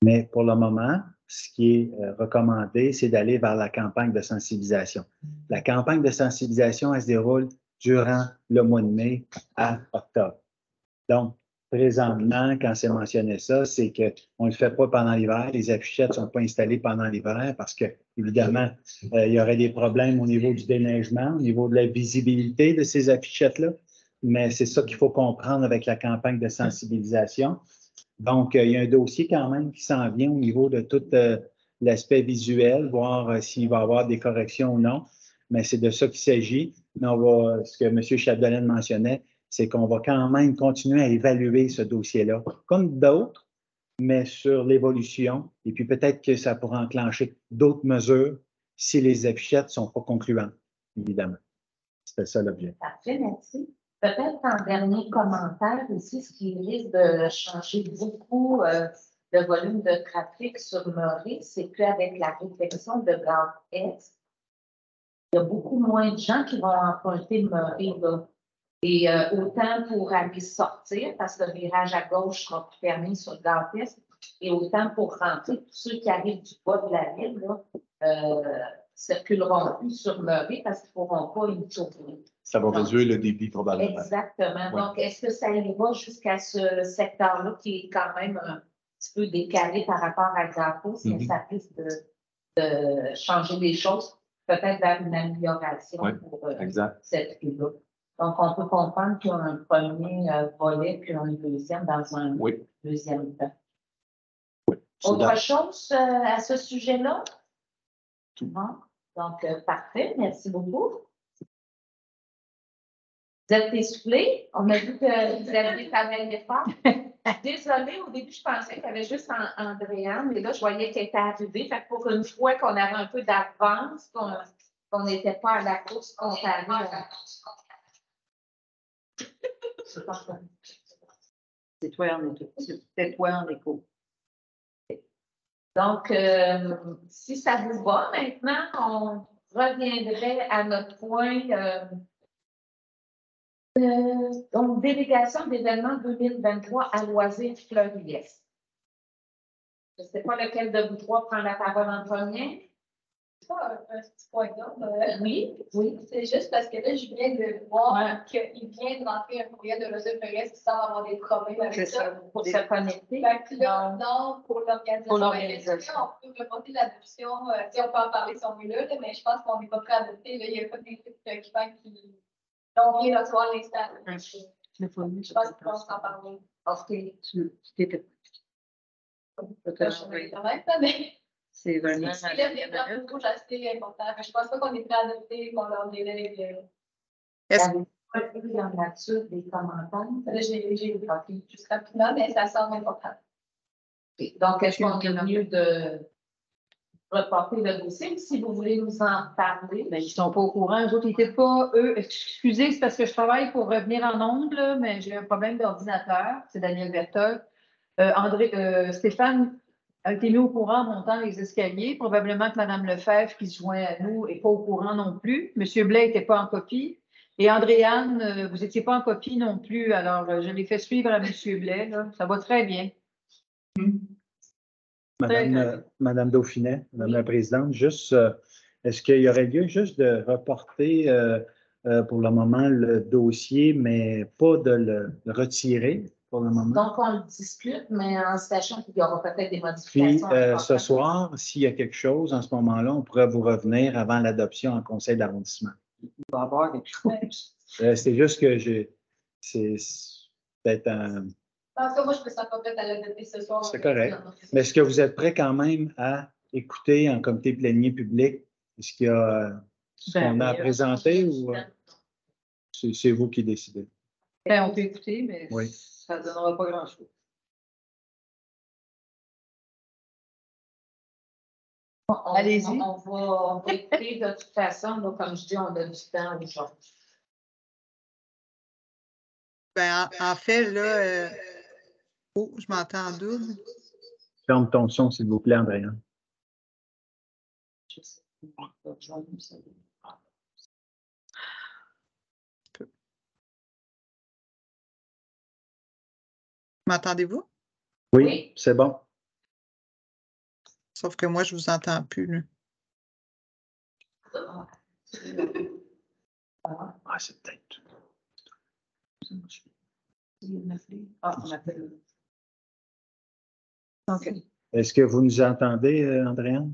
Mais pour le moment, ce qui est recommandé, c'est d'aller vers la campagne de sensibilisation. La campagne de sensibilisation, elle se déroule durant le mois de mai à octobre. Donc, présentement, quand c'est mentionné ça, c'est qu'on ne le fait pas pendant l'hiver. Les affichettes ne sont pas installées pendant l'hiver parce que, évidemment, il y aurait des problèmes au niveau du déneigement, au niveau de la visibilité de ces affichettes-là. Mais c'est ça qu'il faut comprendre avec la campagne de sensibilisation. Donc, il y a un dossier quand même qui s'en vient au niveau de tout l'aspect visuel, voir s'il va y avoir des corrections ou non. Mais c'est de ça qu'il s'agit. Mais ce que M. Chapdelaine mentionnait, c'est qu'on va quand même continuer à évaluer ce dossier-là, comme d'autres, mais sur l'évolution. Et puis peut-être que ça pourra enclencher d'autres mesures si les affichettes ne sont pas concluantes, évidemment. C'était ça l'objet. Parfait, merci. Peut-être en dernier commentaire ici, ce qui risque de changer beaucoup le volume de trafic sur Maury, c'est qu'avec la réflexion de Grand Est, il y a beaucoup moins de gens qui vont emprunter Maury, là. Et autant pour aller sortir, parce que le virage à gauche sera plus permis sur Grand Est, et autant pour rentrer, tous ceux qui arrivent du bas de la ville, là, circuleront plus sur Maury parce qu'ils ne pourront pas y tourner. Ça va réduire le débit probablement. Exactement. Ouais. Donc, est-ce que ça ira jusqu'à ce secteur-là qui est quand même un petit peu décalé par rapport à Grand Est, mais ça risque de changer les choses, peut-être vers une amélioration pour cette rue-là. Donc, on peut comprendre qu'il y a un premier volet puis un deuxième dans un deuxième temps. Autre chose à ce sujet-là? Non? Donc, parfait. Merci beaucoup. Vous êtes essoufflés? On a vu que vous aviez travaillé fort. Désolée, au début, je pensais qu'il y avait juste Andréane, mais là, je voyais qu'elle était arrivée. Fait que pour une fois qu'on avait un peu d'avance, qu'on n'était pas à la course spontanée. C'est toi en écho. C'est toi en écho. Donc, si ça vous va, maintenant, on reviendrait à notre point. Donc, délégation d'événements 2023 à Loisirs Fleury-Est. Je ne sais pas lequel de vous trois prend la parole en premier. C'est pas un petit point d'ordre. Oui. C'est juste parce que là, je viens de voir qu'il vient de rentrer un courriel de Loisirs Fleury-Est qui semble avoir des problèmes avec ça. Pour se connecter. Non, pour l'organisation. On peut reporter l'adoption. Si on peut en parler si on veut là, mais je pense qu'on n'est pas prêt à adopter. Là, il y a pas des trucs qui on vient de recevoir l'instant. Je pense qu'on va s'en parler. OK. C'est vraiment. C'est important. Je pense pas qu'on est prêt à adopter, qu'on leur délègue. Avez-vous vu dans la nature des commentaires? Là, j'ai juste rapidement, mais ça semble important. Donc, est-ce qu'on est mieux de reporter le dossier? Si vous voulez nous en parler. Ben, ils ne sont pas au courant. Eux autres, ils n'étaient pas, eux. Excusez, c'est parce que je travaille pour revenir en ondes, là, mais j'ai un problème d'ordinateur. C'est Daniel Berthold. Stéphane a été mis au courant en montant les escaliers. Probablement que Mme Lefebvre, qui se joint à nous, n'est pas au courant non plus. M. Blais n'était pas en copie. Et Andréane, vous n'étiez pas en copie non plus. Alors, je l'ai fait suivre à M. Blais. Là. Ça va très bien. Madame Dauphinet, Madame la Présidente, juste, est-ce qu'il y aurait lieu juste de reporter pour le moment le dossier, mais pas de le retirer pour le moment? Donc, on le discute, mais en sachant qu'il y aura peut-être des Puis, modifications. ce soir, s'il y a quelque chose en ce moment-là, on pourrait vous revenir avant l'adoption en conseil d'arrondissement. Il va y avoir quelque chose. C'est juste que c'est peut-être un... En tout cas, moi, je me sens pas prête à l'adopter ce soir. C'est correct. Mais est-ce que vous êtes prêt quand même à écouter en comité plénier public ce qu'il y a, ce qu'on a à présenter ou c'est vous qui décidez? Ben, on peut écouter, mais ça ne donnera pas grand-chose. Allez-y. On va écouter de toute façon. Donc, comme je dis, on a du temps aujourd'hui. Ben, en fait, là, je m'entends en double. Ferme ton son, s'il vous plaît, Andréa. M'entendez-vous? Oui, c'est bon. Sauf que moi, je ne vous entends plus, là. Ah, c'est peut-être. Ah, on appelle. OK. Est-ce que vous nous entendez, Andréane?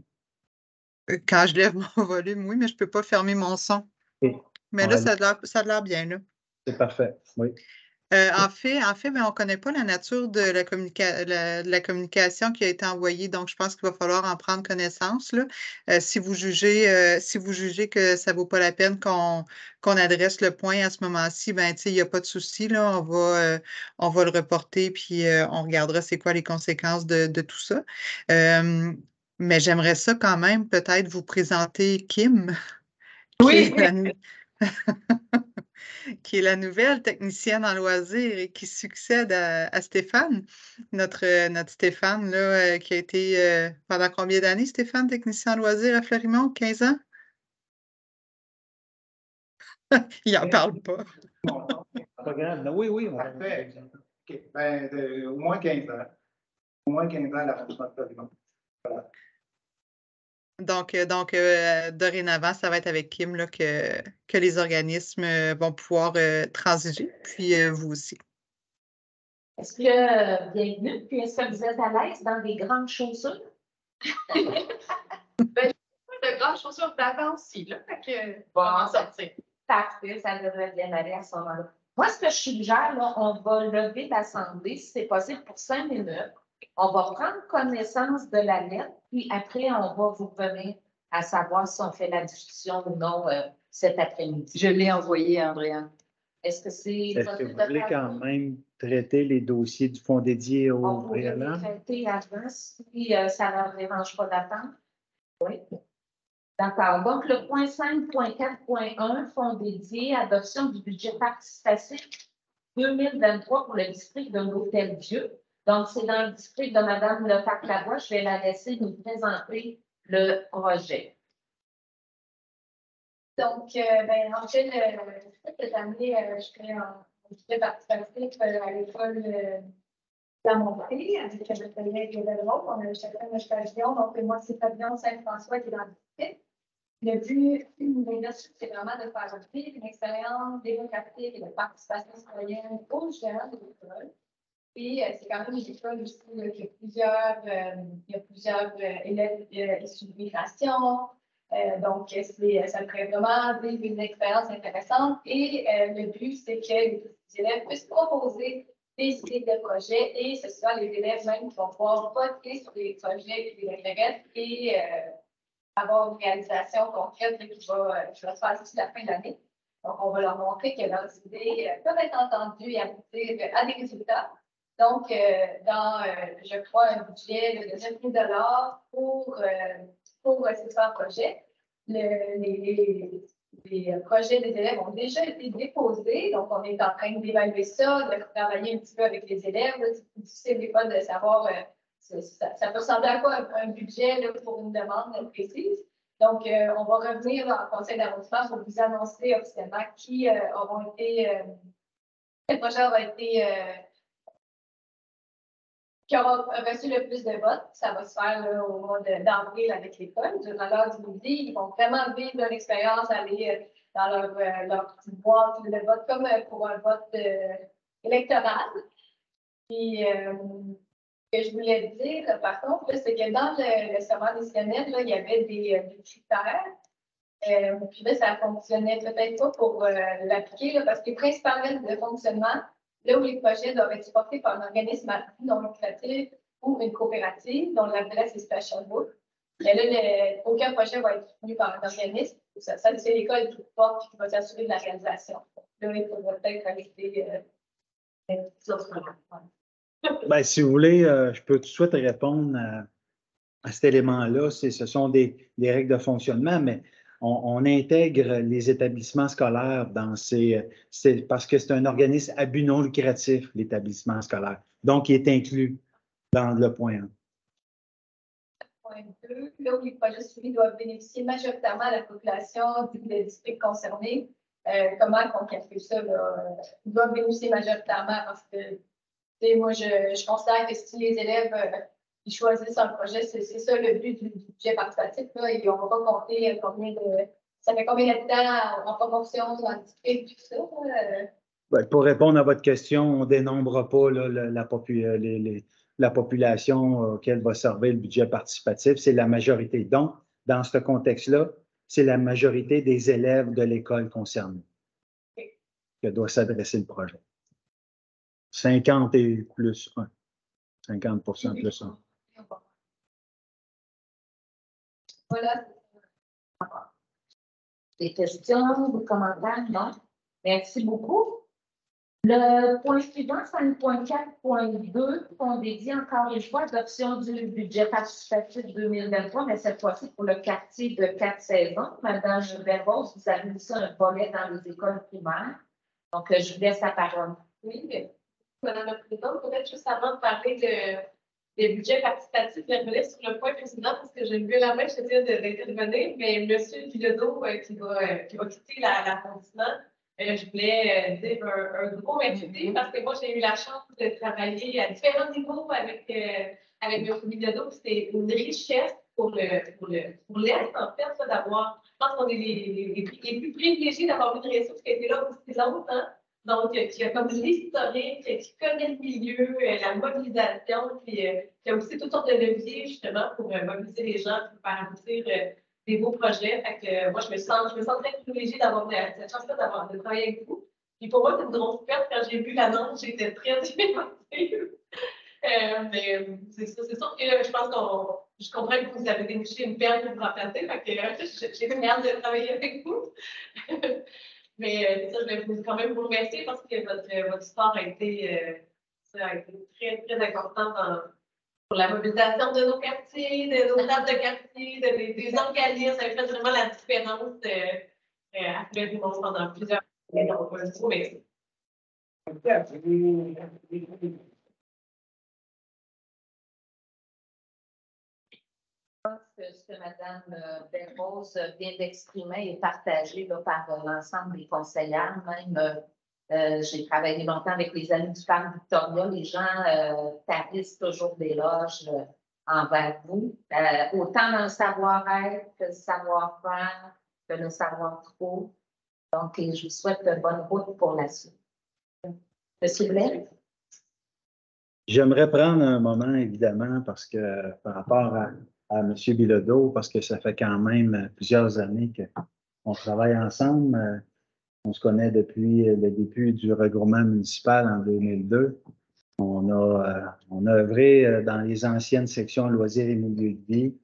Quand je lève mon volume, oui, mais je ne peux pas fermer mon son. OK. Mais là, ça a l'air bien, là. C'est parfait, oui. En fait, ben, on ne connaît pas la nature de la communication qui a été envoyée, donc je pense qu'il va falloir en prendre connaissance, là. Si vous jugez que ça ne vaut pas la peine qu'on adresse le point à ce moment-ci, ben, il n'y a pas de souci, là, on va le reporter, puis on regardera c'est quoi les conséquences de tout ça. Mais j'aimerais ça quand même peut-être vous présenter Kim, qui Oui. est qui est la nouvelle technicienne en loisirs et qui succède à Stéphane, notre Stéphane, là, qui a été pendant combien d'années, Stéphane, technicien en loisirs à Fleurimont? 15 ans? Il n'en parle pas. Pas grave. Non, oui. Parfait. OK. Ben, au moins 15 ans. Au moins 15 ans à l'arrondissement de Fleurimont. Voilà. Donc, dorénavant, ça va être avec Kim là, que les organismes vont pouvoir transiger, puis vous aussi. Est-ce que, bienvenue, puis est-ce que vous êtes à l'aise dans des grandes chaussures? De grandes chaussures d'avant aussi, là. Fait que, on va en sortir. Parfait, ça devrait bien aller à ce moment-là. Moi, ce que je suggère, là, on va lever l'Assemblée, si c'est possible, pour 5 minutes. On va prendre connaissance de la lettre, puis après, on va vous revenir à savoir si on fait la discussion ou non cet après-midi. Je l'ai envoyé à Andréane. Est-ce que c'est Est-ce que vous voulez quand même traiter les dossiers du fonds dédié On au pourrait les préalable? traiter avant si ça ne leur dérange pas d'attendre? Oui. D'accord. Donc, le point 5.4.1, fonds dédié, adoption du budget participatif 2023 pour le district de l'Hôtel-Dieu. Donc, c'est dans le district de Mme Leparc-Lavoie. Je vais la laisser nous présenter le projet. Donc, ben, en fait, cette année, je fais un budget participatif à l'école La Montée avec le collègue Velleron. On a chacun notre pavillon. Donc, moi, c'est pavillon Saint-François qui est dans le district. Le but, c'est vraiment de faire vivre une expérience démocratique et de participation citoyenne aux jeunes de l'école. Et c'est quand même une école aussi qui a plusieurs élèves issus de migration. Donc, ça pourrait vraiment vivre une expérience intéressante. Et le but, c'est que les élèves puissent proposer des idées de projets et ce soit les élèves même qui vont pouvoir voter sur les projets qui les intéressent et avoir une réalisation concrète qui va se faire d'ici la fin de l'année. Donc, on va leur montrer que leurs idées peuvent être entendues et aboutir à des résultats. Donc, je crois, un budget de 9 000 $ pour ces 3 projets. Les projets des élèves ont déjà été déposés, donc on est en train d'évaluer ça, de travailler un petit peu avec les élèves. C'est difficile des fois de savoir ça peut ressembler à quoi un budget là, pour une demande précise. Donc, on va revenir en conseil d'arrondissement pour vous annoncer officiellement qui auront été, quel projet aura été, qui aura reçu le plus de votes. Ça va se faire là, au mois d'avril avec l'école. Durant l'heure du midi, ils vont vraiment vivre leur expérience, aller dans leur petite boîte de vote comme pour un vote électoral. Puis, ce que je voulais dire, par contre, c'est que dans le serment décisionnel, il y avait des critères. Puis là, ça fonctionnait peut-être pas pour l'appliquer, parce que principalement le fonctionnement, là où les projets doivent être supportés par un organisme non lucratif ou une coopérative dont l'adresse est Special Book. Mais là, aucun projet va être soutenu par un organisme. Ça c'est l'école qui porte et qui va s'assurer de la réalisation. Là, il faudra peut-être ajouter Ben, si vous voulez, je peux tout de suite répondre à cet élément-là. Ce sont des règles de fonctionnement, mais on intègre les établissements scolaires dans parce que c'est un organisme à but non lucratif, l'établissement scolaire. Donc, il est inclus dans le point 1. Point 2, là où les projets suivis doivent bénéficier majoritairement à la population du district concerné. Comment on calcule ça? Ils doivent bénéficier majoritairement parce que moi, je considère que si les élèves ils choisissent un projet. C'est ça le but du budget participatif. Là. Ils n'ont pas compté combien de. Ça fait combien de temps en proportion scientifique, tout ça? Ben, pour répondre à votre question, on ne dénombre pas là, la population auquel va servir le budget participatif. C'est la majorité. Donc, dans ce contexte-là, c'est la majorité des élèves de l'école concernée que doit s'adresser le projet. 50 et plus 1. 50% plus 1. Voilà. Des questions, des commentaires? Non? Merci beaucoup. Le point suivant, 5.4.2, on dédie encore une fois l'adoption du budget participatif 2023, mais cette fois-ci pour le quartier de 4 saisons. Madame Vervos, vous avez mis ça un volet dans les écoles primaires. Donc, je vous laisse la parole. Oui, Madame la Présidente, peut-être juste avant de parler des budgets participatifs, je revenais sur le point précédent parce que j'ai levé la main, je tiens d'intervenir, mais M. Bilodeau qui va quitter l'arrondissement, je voulais dire un gros merci parce que moi, j'ai eu la chance de travailler à différents niveaux avec M. Bilodeau. C'est une richesse pour l'Est, en fait, d'avoir. Je pense qu'on est les plus privilégiés d'avoir une ressource qui a été là aussi longtemps. Donc, qui a comme l'historique, qui connaît le milieu, la mobilisation, puis qui a aussi toutes sortes de leviers, justement, pour mobiliser les gens, pour faire aboutir des beaux projets. Fait que moi, je me sens très privilégiée d'avoir cette chance-là de travailler avec vous. Puis pour moi, c'est une grosse perte. Quand j'ai vu l'annonce, j'étais très émotive. Mais c'est sûr que je pense je comprends que vous avez débouché une perle pour vous remplacer. Fait que j'ai très hâte de travailler avec vous. Mais ça, je vais quand même vous remercier parce que votre histoire a été très, très importante pour la mobilisation de nos quartiers, de nos tables de quartier, des organismes. Ça a fait vraiment la différence à Fleurimont pendant plusieurs années. Donc, un gros merci. Ce que Mme Vervos vient d'exprimer est partagé là, par l'ensemble des conseillères. Même, j'ai travaillé longtemps avec les amis du Parc Victoria. Les gens tarissent toujours des loges envers vous, autant dans le savoir-être que le savoir-faire, que le savoir-trop. Donc, je vous souhaite de bonne route pour la suite. Monsieur Blais? J'aimerais prendre un moment, évidemment, parce que par rapport à M. Bilodeau, parce que ça fait quand même plusieurs années qu'on travaille ensemble. On se connaît depuis le début du regroupement municipal en 2002. On a œuvré dans les anciennes sections loisirs et milieux de vie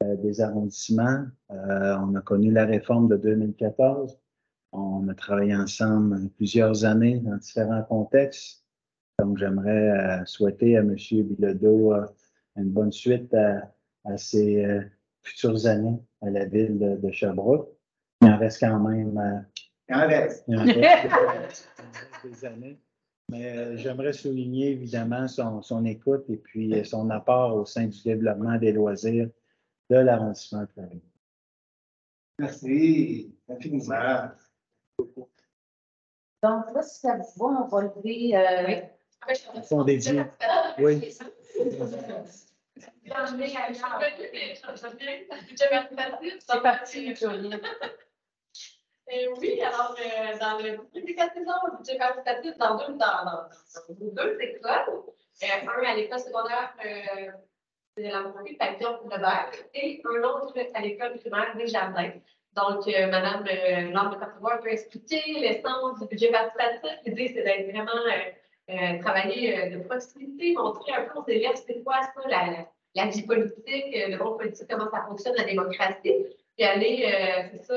des arrondissements. On a connu la réforme de 2014. On a travaillé ensemble plusieurs années dans différents contextes. Donc, j'aimerais souhaiter à M. Bilodeau une bonne suite à ses futures années à la ville de Sherbrooke. Il en reste quand même. Il en reste des années. Mais j'aimerais souligner évidemment son écoute et puis son apport au sein du développement des loisirs de l'arrondissement de Fleurimont. Merci infiniment. Donc, là, si ça vous va, on va lever. Fond dédié. Oui. C'est parti, Victoria. Oui, alors, dans le budget participatif, dans deux écoles, un à l'école secondaire de la Montée, Pavillon Lebert, et un autre à l'école primaire des Jardins. Donc, Mme Laure de Carpentras peut expliquer l'essence du budget participatif. L'idée, c'est d'être vraiment travailler de proximité, montrer un peu aux élèves c'est quoi ça, la vie politique, le monde politique, comment ça fonctionne, la démocratie, puis aller, c'est ça,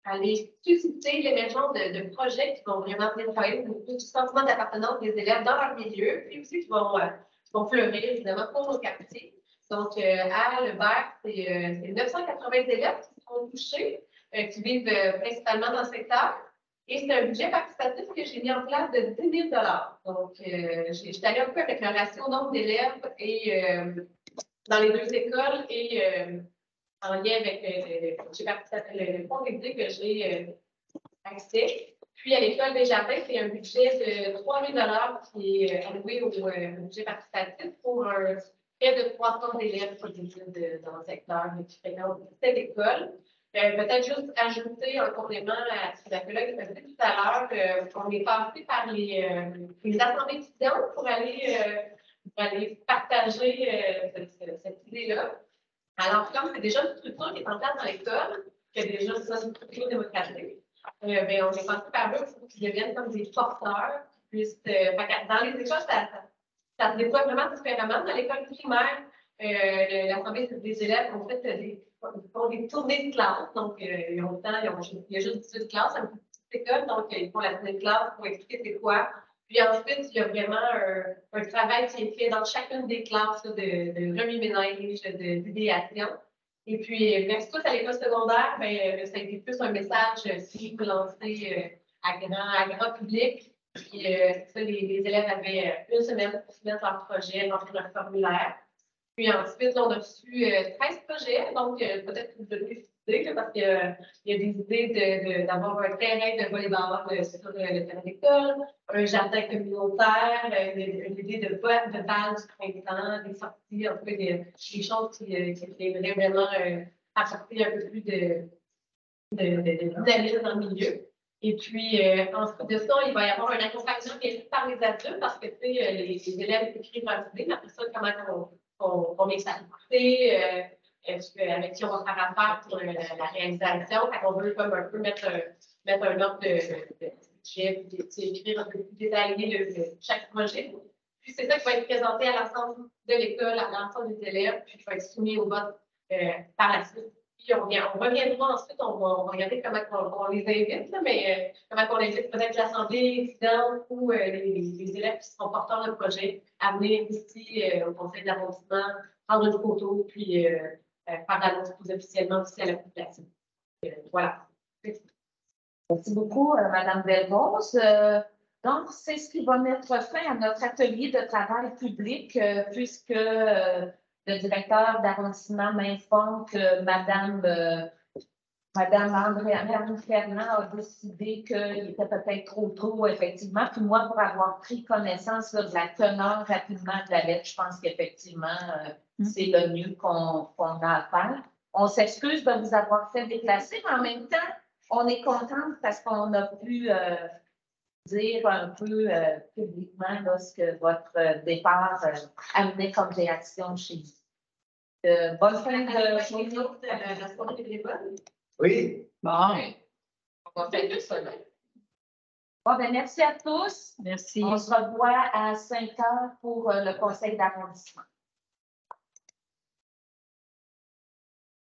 aller susciter l'émergence de projets qui vont vraiment venir travailler du sentiment d'appartenance des élèves dans leur milieu, puis aussi qui vont fleurir, évidemment, pour nos quartiers. Donc, à Lebert, c'est 980 élèves qui seront touchés, qui vivent principalement dans le secteur. Et c'est un budget participatif que j'ai mis en place de 10 000 $. Donc, je suis allée un peu avec le ratio nombre d'élèves dans les deux écoles et en lien avec le fonds d'équité que j'ai accès. Puis, à l'École des Jardins, c'est un budget de 3 000 $ qui est alloué au budget participatif pour un près de 300 élèves qui résident dans le secteur qui fréquentent cette école. Peut-être juste ajouter un complément à ce que la collègue a dit tout à l'heure. On est passé par les assemblées étudiantes pour aller partager cette idée-là. Alors, comme c'est déjà une structure qui est en place dans l'école, qui a déjà une structure démocratique, on est passé par eux pour qu'ils deviennent comme des porteurs. Dans les écoles, ça se déploie vraiment différemment. Dans l'école primaire, l'Assemblée des élèves ont fait des tournées de classe. Donc, il y a juste 18 classes, une petite école. Donc, ils font la tournée de classe pour expliquer c'est quoi. Puis ensuite, il y a vraiment un travail qui est fait dans chacune des classes de remue-ménage, d'idéation. Et puis, versus à l'école secondaire, ça a été plus un message qui est lancé à grand public. Puis, les élèves avaient une semaine pour soumettre leur projet, remplir leur formulaire. Puis ensuite, on a reçu 13 projets, donc peut-être que vous avez des idées, parce qu'il y a des idées d'avoir un terrain de volleyball sur le terrain d'école, un jardin communautaire, une idée de bal du printemps, des sorties, en tout cas des choses qui aimeraient vraiment apporter un peu plus de dynamisme dans le milieu. Et puis, ensuite de ça, il va y avoir un accompagnement bien sûr par les adultes, parce que les élèves écrivent leurs idées, mais après ça, comment on met ça avec qui on va faire affaire pour la réalisation. On veut comme un peu mettre un ordre de budget, écrire un peu plus détaillé chaque projet. Puis c'est ça qui va être présenté à l'ensemble de l'école, à l'ensemble des élèves, puis qui va être soumis au vote par la suite. Puis on reviendra ensuite, on va regarder comment on les invite, là, mais comment on invite peut-être l'Assemblée étudiante ou les élèves qui seront porteurs de projet à venir ici au conseil d'arrondissement, prendre une photo, puis faire l'annonce plus officiellement aussi à la population. Voilà. Merci beaucoup, Mme Delbos. Donc, c'est ce qui va mettre fin à notre atelier de travail public, puisque le directeur d'arrondissement m'informe que Mme Andréane Fernand a décidé qu'il était peut-être trop tôt, effectivement. Puis moi, pour avoir pris connaissance là, de la teneur rapidement de la lettre, je pense qu'effectivement, c'est le mieux qu'on a à faire. On s'excuse de vous avoir fait déplacer, mais en même temps, on est contente parce qu'on a pu dire un peu publiquement là, ce que votre départ amenait comme réaction chez vous. Bonne fin de journée. La soirée des bonnes. Oui. Bon. On va faire ça. Bon, ben, merci à tous. Merci. On se revoit à 5 heures pour le conseil d'arrondissement.